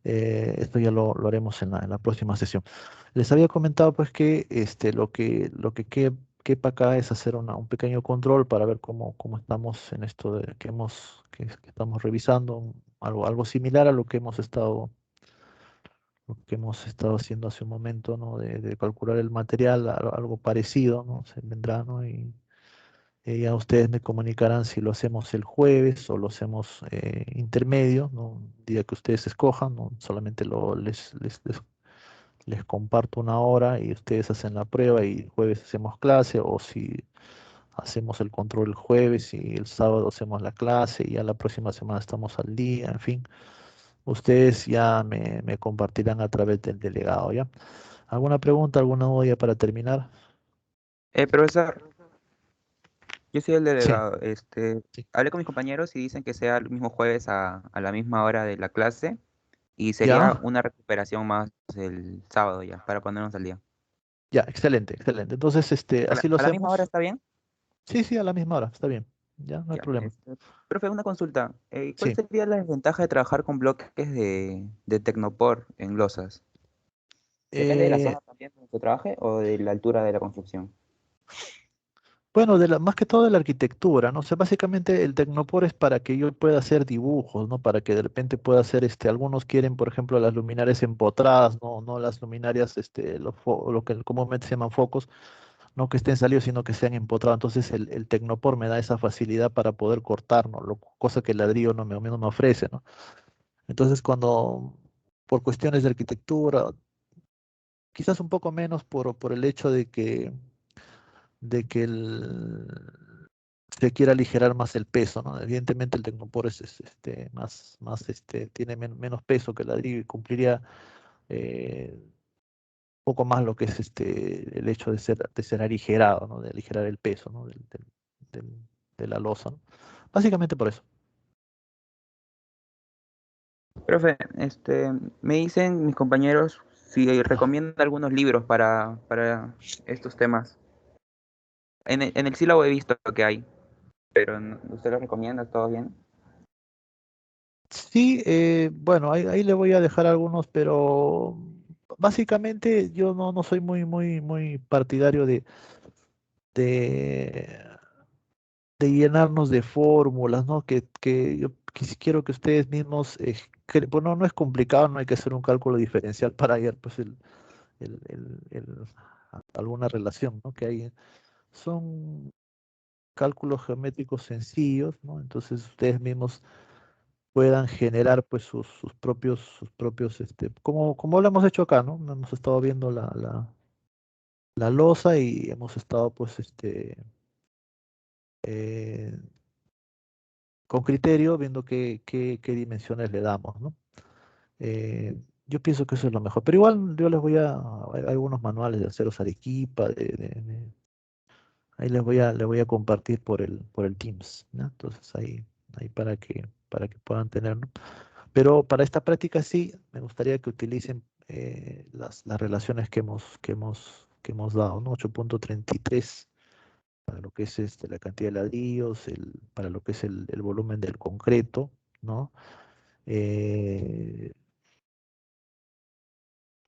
Esto ya lo haremos en la próxima sesión. Les había comentado pues que quepa acá es hacer un pequeño control para ver cómo estamos en esto que estamos revisando, algo similar a lo que hemos estado haciendo hace un momento, ¿no? De calcular el material, algo parecido, ¿no? Se vendrá, ¿no? Y ya ustedes me comunicarán si lo hacemos el jueves o lo hacemos intermedio, ¿no? Un día que ustedes escojan, ¿no? Solamente les comparto una hora y ustedes hacen la prueba y el jueves hacemos clase, o si hacemos el control el jueves y el sábado hacemos la clase y ya la próxima semana estamos al día, en fin. Ustedes ya me compartirán a través del delegado, ¿ya? ¿Alguna pregunta, alguna duda para terminar? Profesor, yo soy el Sí, delegado. sí. Hablé con mis compañeros y dicen que sea el mismo jueves a la misma hora de la clase y sería ¿Ya? una recuperación más el sábado ya, para ponernos al día. Ya, excelente, excelente. Entonces, así lo ¿A la misma hora hacemos. está bien? Sí, sí, a la misma hora, está bien. Ya, no hay Ya. problema. Profe, una consulta. ¿Cuál Sí. sería la desventaja de trabajar con bloques de Tecnopor en losas? ¿Depende de la Eh, zona también donde se trabaje o de la altura de la construcción? bueno, más que todo de la arquitectura, ¿no? O sea, básicamente el Tecnopor es para que yo pueda hacer dibujos, ¿no? Para que de repente pueda hacer, algunos quieren, por ejemplo, las luminarias empotradas, no, no las luminarias, lo que comúnmente se llaman focos, no que estén salidos, sino que sean empotrados. Entonces el Tecnopor me da esa facilidad para poder cortar, ¿no? Cosa que el ladrillo no me ofrece, ¿no? Entonces por cuestiones de arquitectura, quizás un poco menos por el hecho de que se quiera aligerar más el peso, ¿no? Evidentemente el Tecnopor tiene menos peso que el ladrillo y cumpliría un poco más lo que es el hecho de ser aligerado, ¿no? De aligerar el peso, ¿no? Del- de la losa, ¿no? Básicamente por eso. Profe, me dicen mis compañeros si recomienda algunos libros para estos temas. En el sílabo he visto que hay, pero ¿usted los recomienda? ¿Todo bien? Sí, bueno, ahí le voy a dejar algunos, pero básicamente yo no soy muy partidario de, de llenarnos de fórmulas, ¿no? Que yo quiero que ustedes mismos, bueno, no es complicado, no hay que hacer un cálculo diferencial para hallar pues alguna relación, ¿no? Que hay. Son cálculos geométricos sencillos, ¿no? Entonces ustedes mismos puedan generar pues sus propios, como lo hemos hecho acá, ¿no? Hemos estado viendo la losa y hemos estado pues eh, con criterio viendo qué dimensiones le damos, ¿no? Yo pienso que eso es lo mejor, pero igual yo hay algunos manuales de aceros Arequipa, ahí les voy a compartir por el Teams, ¿no? Entonces ahí para que puedan tener, ¿no? Pero para esta práctica sí, me gustaría que utilicen las relaciones que hemos dado, ¿no? 8.33 para lo que es la cantidad de ladrillos, para lo que es el volumen del concreto, ¿no? Eh,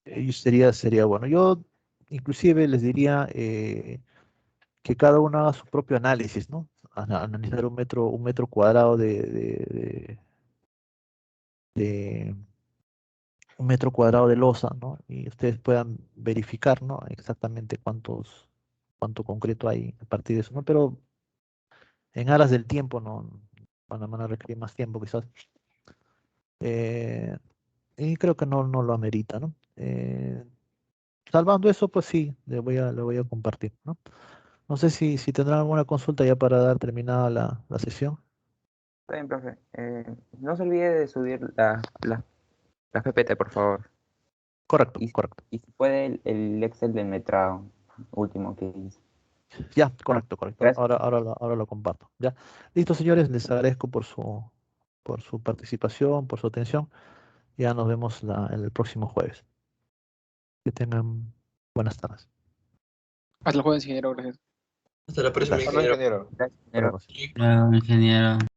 y sería bueno. Yo inclusive les diría que cada uno haga su propio análisis, ¿no? Analizar un metro cuadrado de un metro cuadrado de losa, ¿no? Y ustedes puedan verificar, ¿no? Exactamente cuánto concreto hay a partir de eso, ¿no? Pero en aras del tiempo, ¿no? Van a requerir más tiempo quizás. Eh, y creo que no lo amerita, ¿no? Salvando eso, pues sí, le voy a compartir, ¿no? No sé si tendrán alguna consulta ya para dar terminada la sesión. Está bien, profe. No se olvide de subir las PPT, por favor. Correcto, Y, correcto. y si puede el Excel del metrado último que hice. Ya, Ah, correcto, correcto. gracias. Ahora lo comparto. Ya. Listo, señores, les agradezco por su participación, por su atención. Ya nos vemos en el próximo jueves. Que tengan buenas tardes. Hasta el jueves, ingeniero, gracias. Hasta la próxima, Hasta luego, Gracias. ingeniero. ingeniero. Gracias, Hasta ingeniero. luego. Claro, ingeniero.